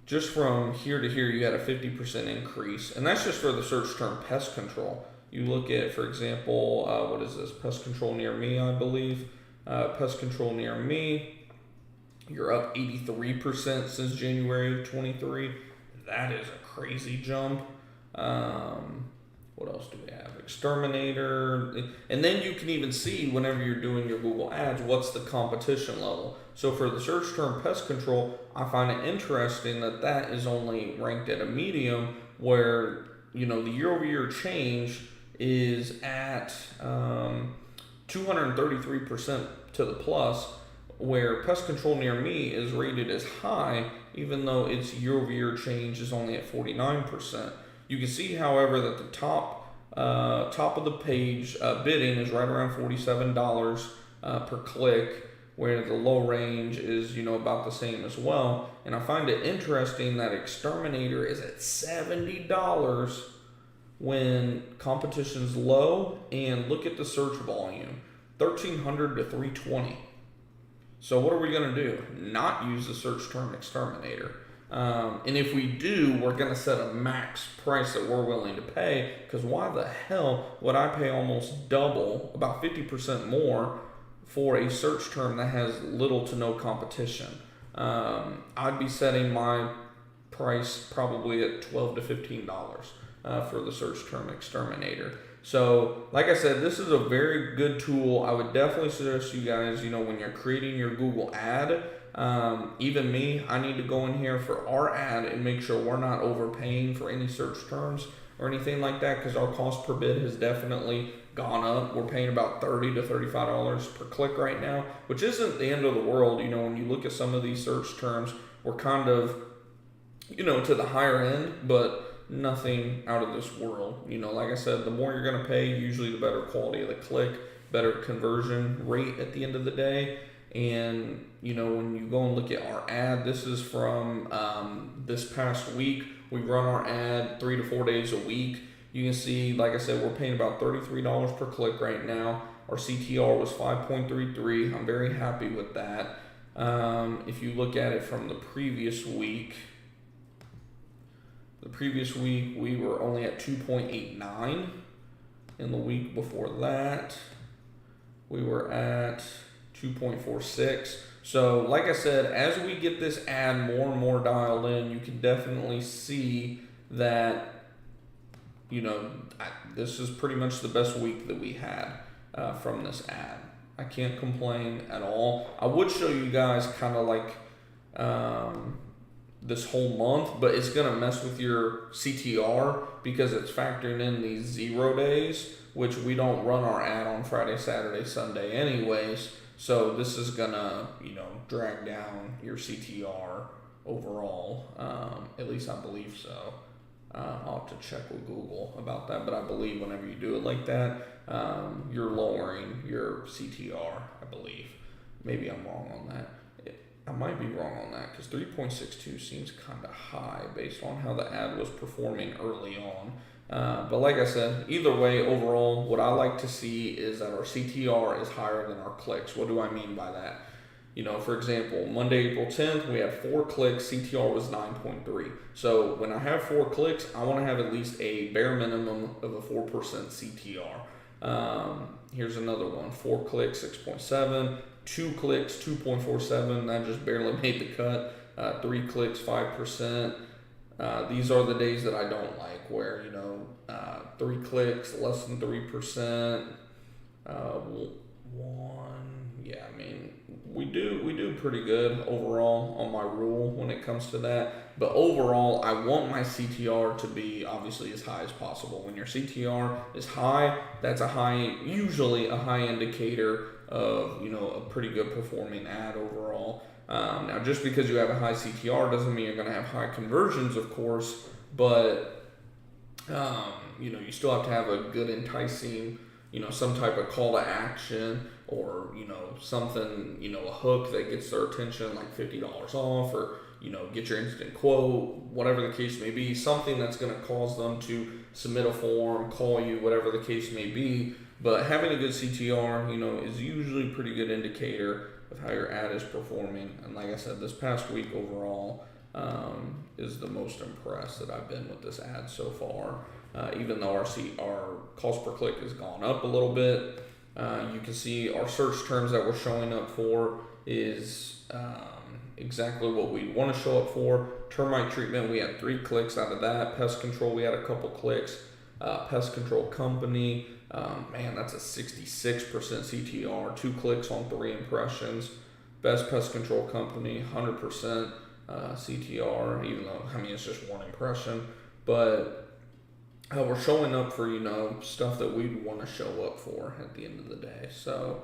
S1: just from here to here, you had a 50% increase. And that's just for the search term pest control. You look at, for example, what is this? Pest control near me, I believe. Pest control near me, you're up 83% since January of 23. That is a crazy jump. What else do we have? Exterminator. And then you can even see whenever you're doing your Google ads, what's the competition level. So for the search term pest control, I find it interesting that that is only ranked at a medium, where, the year-over-year change is at 233% to the plus, where pest control near me is rated as high, even though its year-over-year change is only at 49%. You can see, however, that the top of the page bidding is right around $47 per click, where the low range is, about the same as well. And I find it interesting that exterminator is at $70 when competition's low, and look at the search volume, 1,300 to 320. So what are we going to do? Not use the search term exterminator. And if we do, we're going to set a max price that we're willing to pay, because why the hell would I pay almost double, about 50% more, for a search term that has little to no competition? I'd be setting my price probably at $12 to $15 for the search term exterminator. So, like I said, this is a very good tool. I would definitely suggest you guys, when you're creating your Google ad, even me, I need to go in here for our ad and make sure we're not overpaying for any search terms or anything like that, because our cost per bid has definitely gone up. We're paying about $30 to $35 per click right now, which isn't the end of the world. When you look at some of these search terms, we're kind of, to the higher end, but nothing out of this world. Like I said, the more you're going to pay, usually the better quality of the click, better conversion rate at the end of the day. And when you go and look at our ad, this is from this past week. We run our ad 3 to 4 days a week. You can see, like I said, we're paying about $33 per click right now. Our CTR was 5.33. I'm very happy with that. If you look at it from the previous week, we were only at 2.89. In the week before that, we were at 2.46. So, like I said, as we get this ad more and more dialed in, you can definitely see that, this is pretty much the best week that we had from this ad. I can't complain at all. I would show you guys kind of like this whole month, but it's going to mess with your CTR because it's factoring in these 0 days, which we don't run our ad on Friday, Saturday, Sunday anyways. So this is going to, drag down your CTR overall. At least I believe so. I'll have to check with Google about that, but I believe whenever you do it like that, you're lowering your CTR, I believe. Maybe I'm wrong on that. I might be wrong on that because 3.62 seems kind of high based on how the ad was performing early on. But like I said, either way, overall, what I like to see is that our CTR is higher than our clicks. What do I mean by that? For example, Monday, April 10th, we had 4 clicks, CTR was 9.3. So when I have 4 clicks, I want to have at least a bare minimum of a 4% CTR. Here's another one, 4 clicks, 6.7, 2 clicks, 2.47, that just barely made the cut, 3 clicks, 5%. These are the days that I don't like, where, 3 clicks, less than 3%, 1, yeah, I mean, we do pretty good overall on my rule when it comes to that. But overall, I want my CTR to be obviously as high as possible. When your CTR is high, that's usually a high indicator of, a pretty good performing ad overall. Now, just because you have a high CTR doesn't mean you're going to have high conversions, of course, but, you still have to have a good enticing, some type of call to action or, something, a hook that gets their attention, like $50 off or, get your instant quote, whatever the case may be, something that's going to cause them to submit a form, call you, whatever the case may be. But having a good CTR, is usually a pretty good indicator of how your ad is performing. And like I said, this past week overall is the most impressed that I've been with this ad so far. Even though our cost per click has gone up a little bit, you can see our search terms that we're showing up for is exactly what we want to show up for. Termite treatment, we had 3 clicks out of that. Pest control, we had a couple clicks. Pest control company, that's a 66% CTR, 2 clicks on 3 impressions. Best pest control company, 100% CTR, even though, it's just 1 impression. But we're showing up for, stuff that we'd want to show up for at the end of the day. So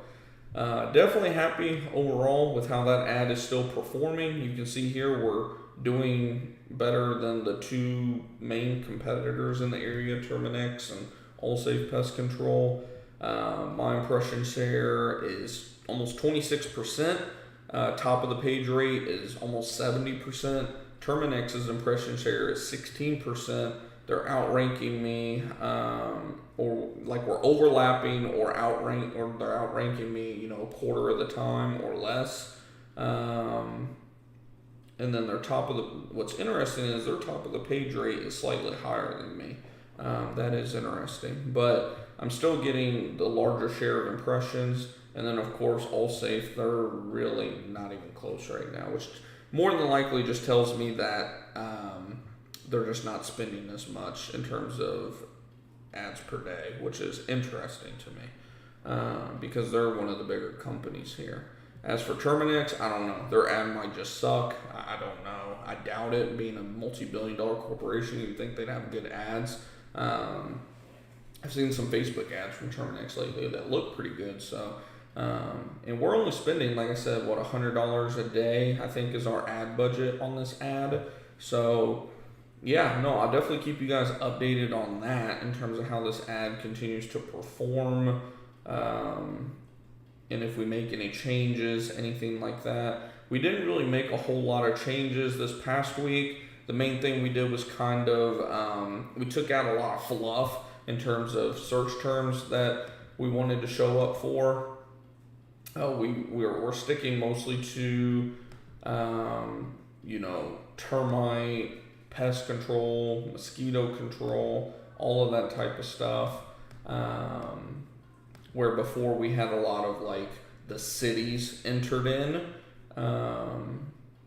S1: definitely happy overall with how that ad is still performing. You can see here we're doing better than the 2 main competitors in the area, Terminix and Allsafe Pest Control. My impression share is almost 26%. Top of the page rate is almost 70%. Terminix's impression share is 16%. They're outranking me, or like we're overlapping or they're outranking me, a quarter of the time or less. And then what's interesting is their top of the page rate is slightly higher than me. That is interesting, but I'm still getting the larger share of impressions. And then of course, Allsafe, they're really not even close right now, which more than likely just tells me that, they're just not spending as much in terms of ads per day, which is interesting to me, because they're one of the bigger companies here. As for Terminix, I don't know. Their ad might just suck. I don't know. I doubt it. Being a multi-billion-dollar corporation, you'd think they'd have good ads. I've seen some Facebook ads from Terminix lately that look pretty good. So, and we're only spending, like I said, $100 a day, I think, is our ad budget on this ad. So, yeah, no, I'll definitely keep you guys updated on that in terms of how this ad continues to perform, and if we make any changes, anything like that. We didn't really make a whole lot of changes this past week. The main thing we did was kind of, we took out a lot of fluff in terms of search terms that we wanted to show up for. We're sticking mostly to, termite, pest control, mosquito control, all of that type of stuff. Where before we had a lot of like the cities entered in,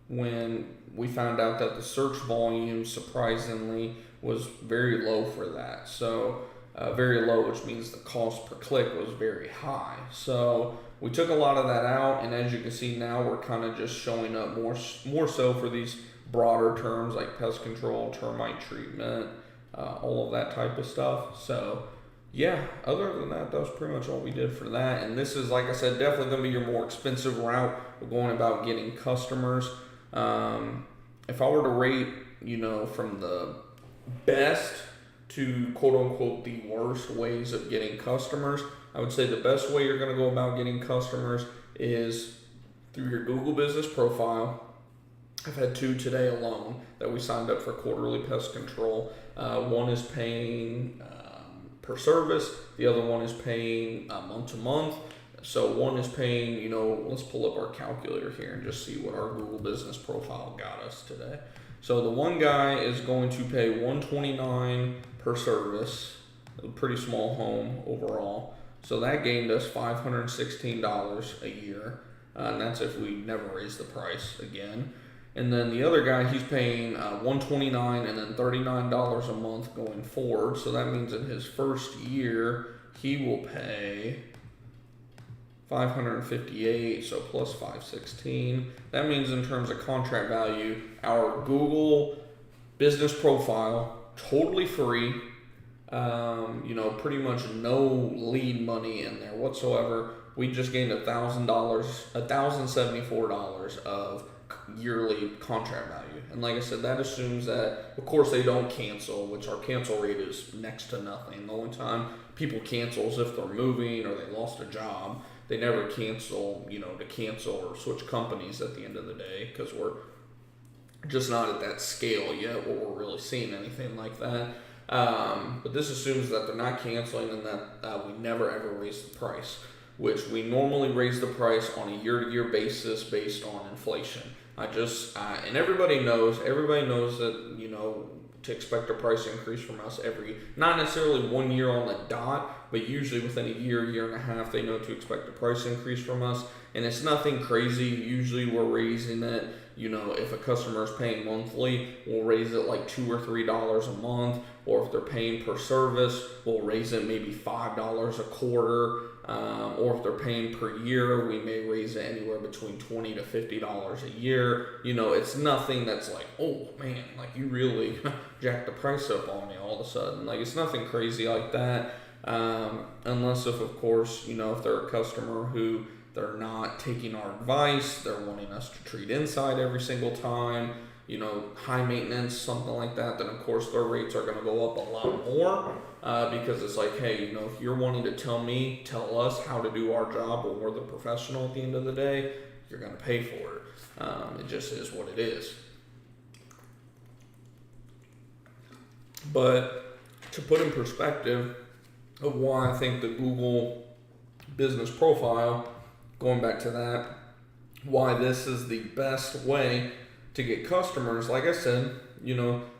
S1: when we found out that the search volume surprisingly was very low for that. So very low, which means the cost per click was very high. So we took a lot of that out, and as you can see now, we're kind of just showing up more so for these broader terms like pest control, termite treatment, all of that type of stuff. So yeah, other than that, that was pretty much all we did for that. And this is, like I said, definitely going to be your more expensive route of going about getting customers. If I were to rate, from the best to quote unquote the worst ways of getting customers, I would say the best way you're going to go about getting customers is through your Google business profile. I've had 2 today alone that we signed up for quarterly pest control. One is paying per service, the other one is paying month to month. So one is paying, let's pull up our calculator here and just see what our Google business profile got us today. So the one guy is going to pay $129 per service, a pretty small home overall. So that gained us $516 a year, and that's if we never raise the price again. And then the other guy, he's paying $129 and then $39 a month going forward. So that means in his first year, he will pay $558, so plus $516. That means in terms of contract value, our Google business profile, totally free, pretty much no lead money in there whatsoever. We just gained $1,074 of yearly contract value. And like I said, that assumes that, of course, they don't cancel, which our cancel rate is next to nothing. The only time people cancel is if they're moving or they lost a job. They never cancel, to cancel or switch companies at the end of the day, because we're just not at that scale yet where we're really seeing anything like that. But this assumes that they're not canceling and that we never ever raise the price, which we normally raise the price on a year-to-year basis based on inflation. And everybody knows that, to expect a price increase from us not necessarily 1 year on the dot, but usually within a year and a half, they know to expect a price increase from us. And it's nothing crazy. Usually we're raising it, if a customer is paying monthly, we'll raise it like $2 or $3 a month. Or if they're paying per service, we'll raise it maybe $5 a quarter. Or if they're paying per year, we may raise it anywhere between $20 to $50 a year. It's nothing that's like, oh man, like you really jacked the price up on me all of a sudden. Like it's nothing crazy like that. Unless of course, if they're a customer who they're not taking our advice, they're wanting us to treat inside every single time, high maintenance, something like that, then of course their rates are going to go up a lot more. Because it's like, hey, if you're wanting to tell us how to do our job when we're the professional at the end of the day, you're going to pay for it. It just is what it is. But to put in perspective of why I think the Google business profile, going back to that, why this is the best way to get customers, like I said,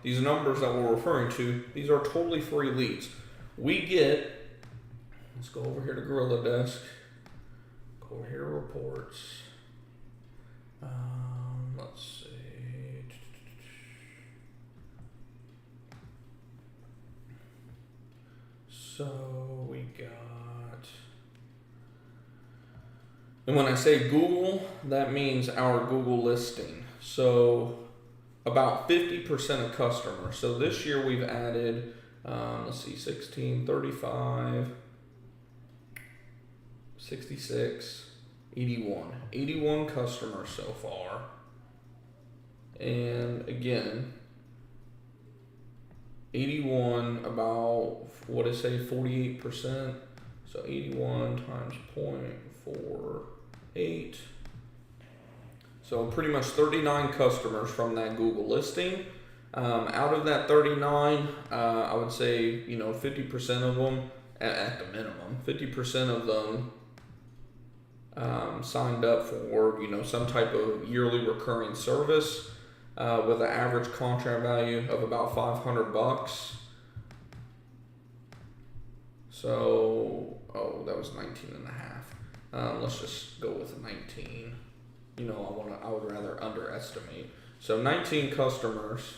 S1: these numbers that we're referring to, these are totally free leads. Let's go over here to Gorilla Desk, go over here to reports. Let's see. So we got, and when I say Google, that means our Google listing. So about 50% of customers. So this year we've added, 16, 35, 66, 81. 81 customers so far. And again, 81, about, 48%? So 81 times 0.48. So pretty much 39 customers from that Google listing. Out of that 39, I would say, 50% of them, at the minimum, 50% of them signed up for, some type of yearly recurring service with an average contract value of about $500. So, that was 19 and a half. Let's just go with 19. I would rather underestimate. So 19 customers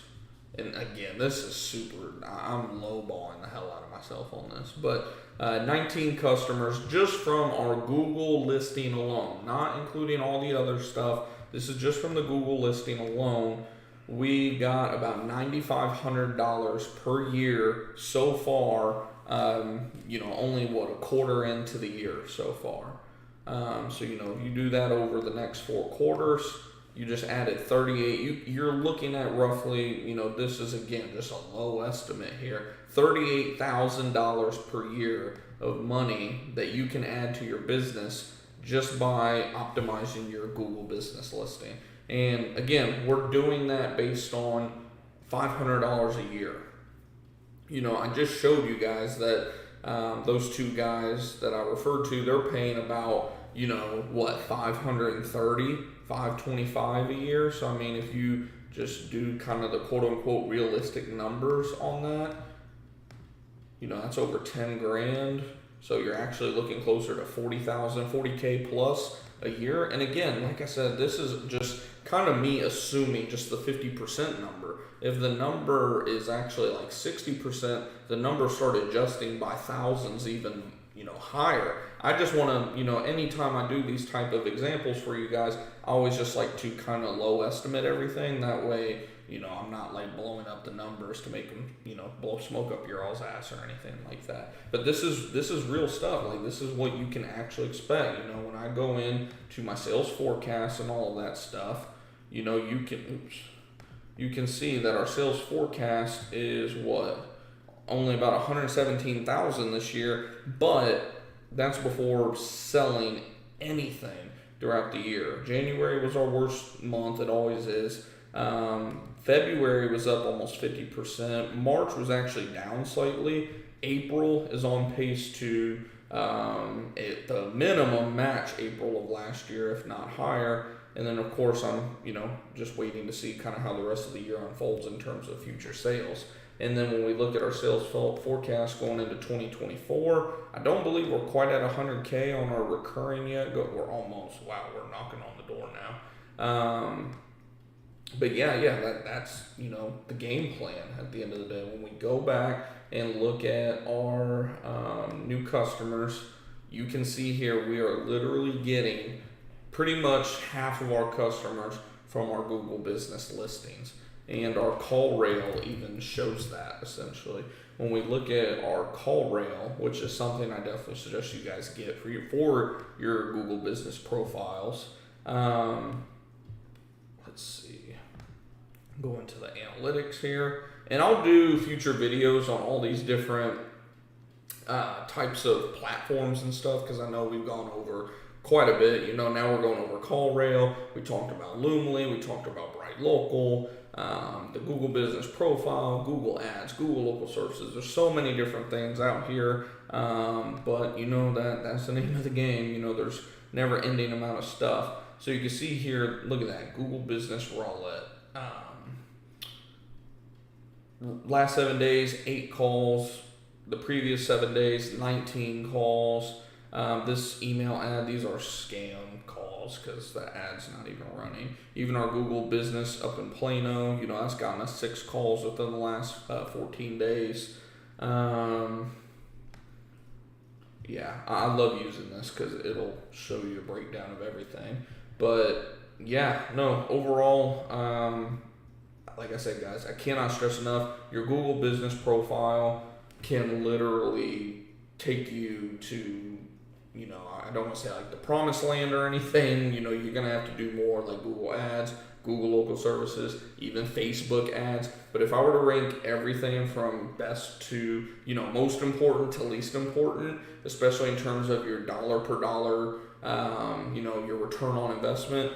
S1: and again, this is I'm lowballing the hell out of myself on this, but 19 customers just from our Google listing alone, not including all the other stuff. This is just from the Google listing alone. We got about $9,500 per year so far. Only a quarter into the year so far. So if you do that over the next 4 quarters, you just added 38. You're looking at roughly, this is again just a low estimate here, $38,000 per year of money that you can add to your business just by optimizing your Google business listing. And again, we're doing that based on $500 a year. I just showed you guys that those 2 guys that I referred to, they're paying about, $525 a year. So, if you just do kind of the quote unquote realistic numbers on that, that's over 10 grand. So you're actually looking closer to 40K plus a year. And again, like I said, this is just kind of me assuming just the 50% number. If the number is actually like 60%, the number start adjusting by thousands even, higher. I just want to, anytime I do these type of examples for you guys, I always just like to kind of low estimate everything. That way, I'm not like blowing up the numbers to make them, blow smoke up your all's ass or anything like that. But this is real stuff. Like, this is what you can actually expect. When I go in to my sales forecast and all of that stuff, you can see that our sales forecast is only about 117,000 this year, but that's before selling anything throughout the year. January was our worst month, it always is. February was up almost 50%. March was actually down slightly. April is on pace to the minimum match April of last year, if not higher. And then of course I'm just waiting to see kind of how the rest of the year unfolds in terms of future sales. And then when we look at our sales forecast going into 2024, I don't believe we're quite at 100K on our recurring yet. We're almost, we're knocking on the door now. But that's the game plan at the end of the day. When we go back and look at our new customers, you can see here we are literally getting pretty much half of our customers from our Google business listings. And our call rail even shows that, essentially. When we look at our call rail, which is something I definitely suggest you guys get for your Google business profiles. Let's see. Go into the analytics here. And I'll do future videos on all these different types of platforms and stuff, because I know we've gone over quite a bit. Now we're going over call rail. We talked about Loomly. We talked about Bright Local. The Google business profile, Google ads, Google local services. There's so many different things out here, but that's the name of the game. There's never ending amount of stuff. So you can see here, look at that, Google business wallet. Last 7 days, 8 calls. The previous 7 days, 19 calls. This email ad, these are scam calls because the ad's not even running. Even our Google business up in Plano, that's gotten us 6 calls within the last 14 days. I love using this because it'll show you a breakdown of everything. But overall, like I said, guys, I cannot stress enough, your Google business profile can literally take you to, I don't want to say like the promised land or anything. You're going to have to do more like Google ads, Google local services, even Facebook ads. But if I were to rank everything from best to, most important to least important, especially in terms of your dollar per dollar, your return on investment,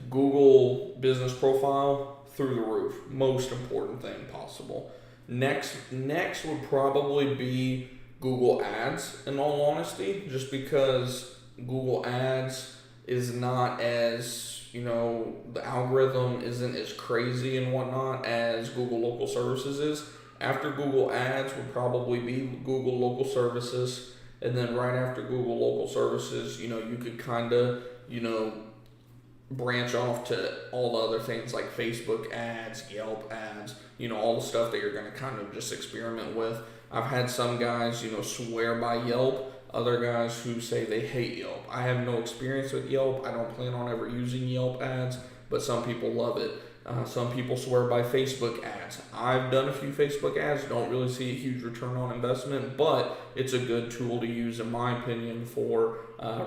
S1: Google business profile through the roof, most important thing possible. Next would probably be Google ads, in all honesty, just because Google ads is not as, the algorithm isn't as crazy and whatnot as Google local services is. After Google ads would probably be Google local services, and then right after Google local services, you could kind of, branch off to all the other things like Facebook ads, Yelp ads, all the stuff that you're going to kind of just experiment with. I've had some guys, swear by Yelp, other guys who say they hate Yelp. I have no experience with Yelp. I don't plan on ever using Yelp ads, but some people love it. Some people swear by Facebook ads. I've done a few Facebook ads, don't really see a huge return on investment, but it's a good tool to use, in my opinion, for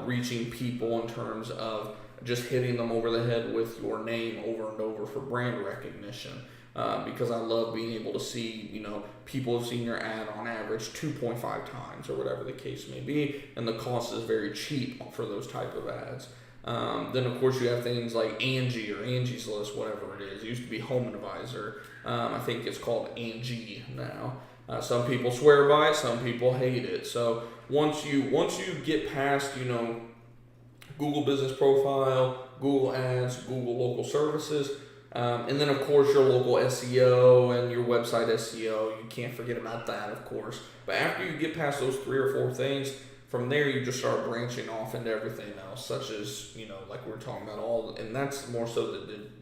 S1: reaching people in terms of just hitting them over the head with your name over and over for brand recognition. Because I love being able to see, people have seen your ad on average 2.5 times or whatever the case may be, and the cost is very cheap for those type of ads. Then of course you have things like Angie or Angie's List, whatever it is. It used to be Home Advisor. I think it's called Angie now. Some people swear by it, some people hate it. So once you get past, Google Business Profile, Google Ads, Google Local Services, and then of course your local SEO and your website SEO, you can't forget about that, of course. But after you get past those 3 or 4 things, from there you just start branching off into everything else, such as, like we were talking about, and that's more so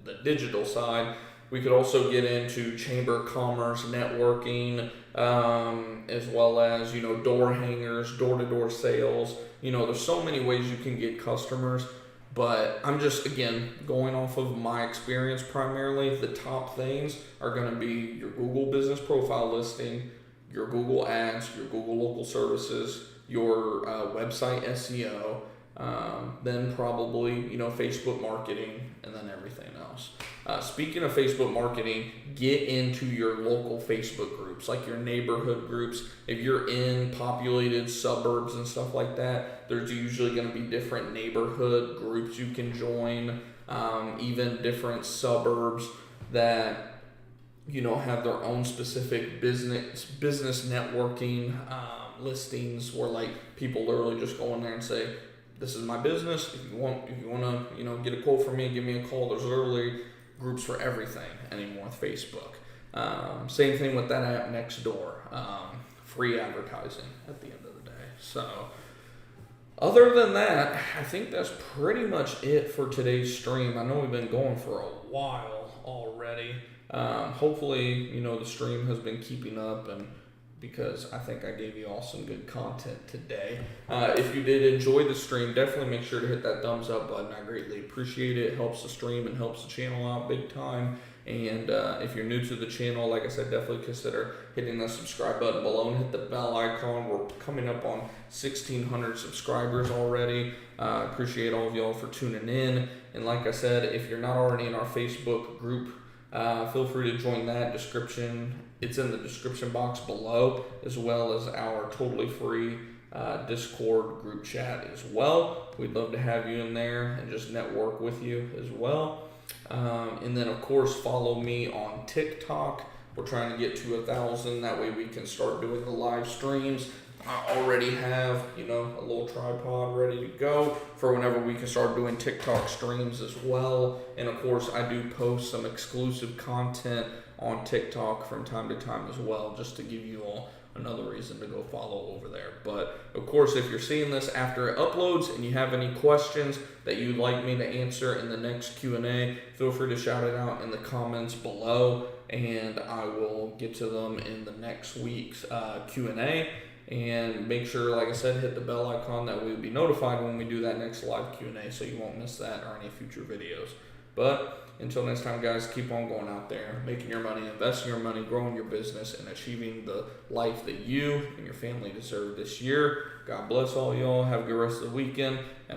S1: the digital side. We could also get into chamber of commerce, networking, as well as, door hangers, door-to-door sales. There's so many ways you can get customers, but I'm just, again, going off of my experience primarily. The top things are going to be your Google Business Profile listing, your Google Ads, your Google Local Services, your website SEO, then probably, Facebook marketing, and then everything else. Speaking of Facebook marketing, get into your local Facebook groups, like your neighborhood groups. If you're in populated suburbs and stuff like that, there's usually going to be different neighborhood groups you can join, even different suburbs that, have their own specific business networking listings where like people literally just go in there and say, this is my business. If you want to, get a quote from me, give me a call. There's literally groups for everything anymore with Facebook. Same thing with that app Nextdoor. Free advertising at the end of the day. So other than that, I think that's pretty much it for today's stream. I know we've been going for a while already. Hopefully, the stream has been keeping up, and because I think I gave you all some good content today. If you did enjoy the stream, definitely make sure to hit that thumbs up button. I greatly appreciate it. It helps the stream and helps the channel out big time. And if you're new to the channel, like I said, definitely consider hitting the subscribe button below and hit the bell icon. We're coming up on 1,600 subscribers already. Appreciate all of y'all for tuning in. And like I said, if you're not already in our Facebook group, feel free to join that. It's in the description box below, as well as our totally free Discord group chat as well. We'd love to have you in there and just network with you as well. And then of course follow me on TikTok. We're trying to get to 1,000. That way we can start doing the live streams. I already have, a little tripod ready to go for whenever we can start doing TikTok streams as well. And of course, I do post some exclusive content on TikTok from time to time as well, just to give you all another reason to go follow over there. But of course, if you're seeing this after it uploads and you have any questions that you'd like me to answer in the next Q&A, feel free to shout it out in the comments below, and I will get to them in the next week's Q&A. And make sure, like I said, hit the bell icon. That way you'll be notified when we do that next live Q&A, so you won't miss that or any future videos. But until next time, guys, keep on going out there, making your money, investing your money, growing your business, and achieving the life that you and your family deserve this year. God bless all y'all. Have a good rest of the weekend. And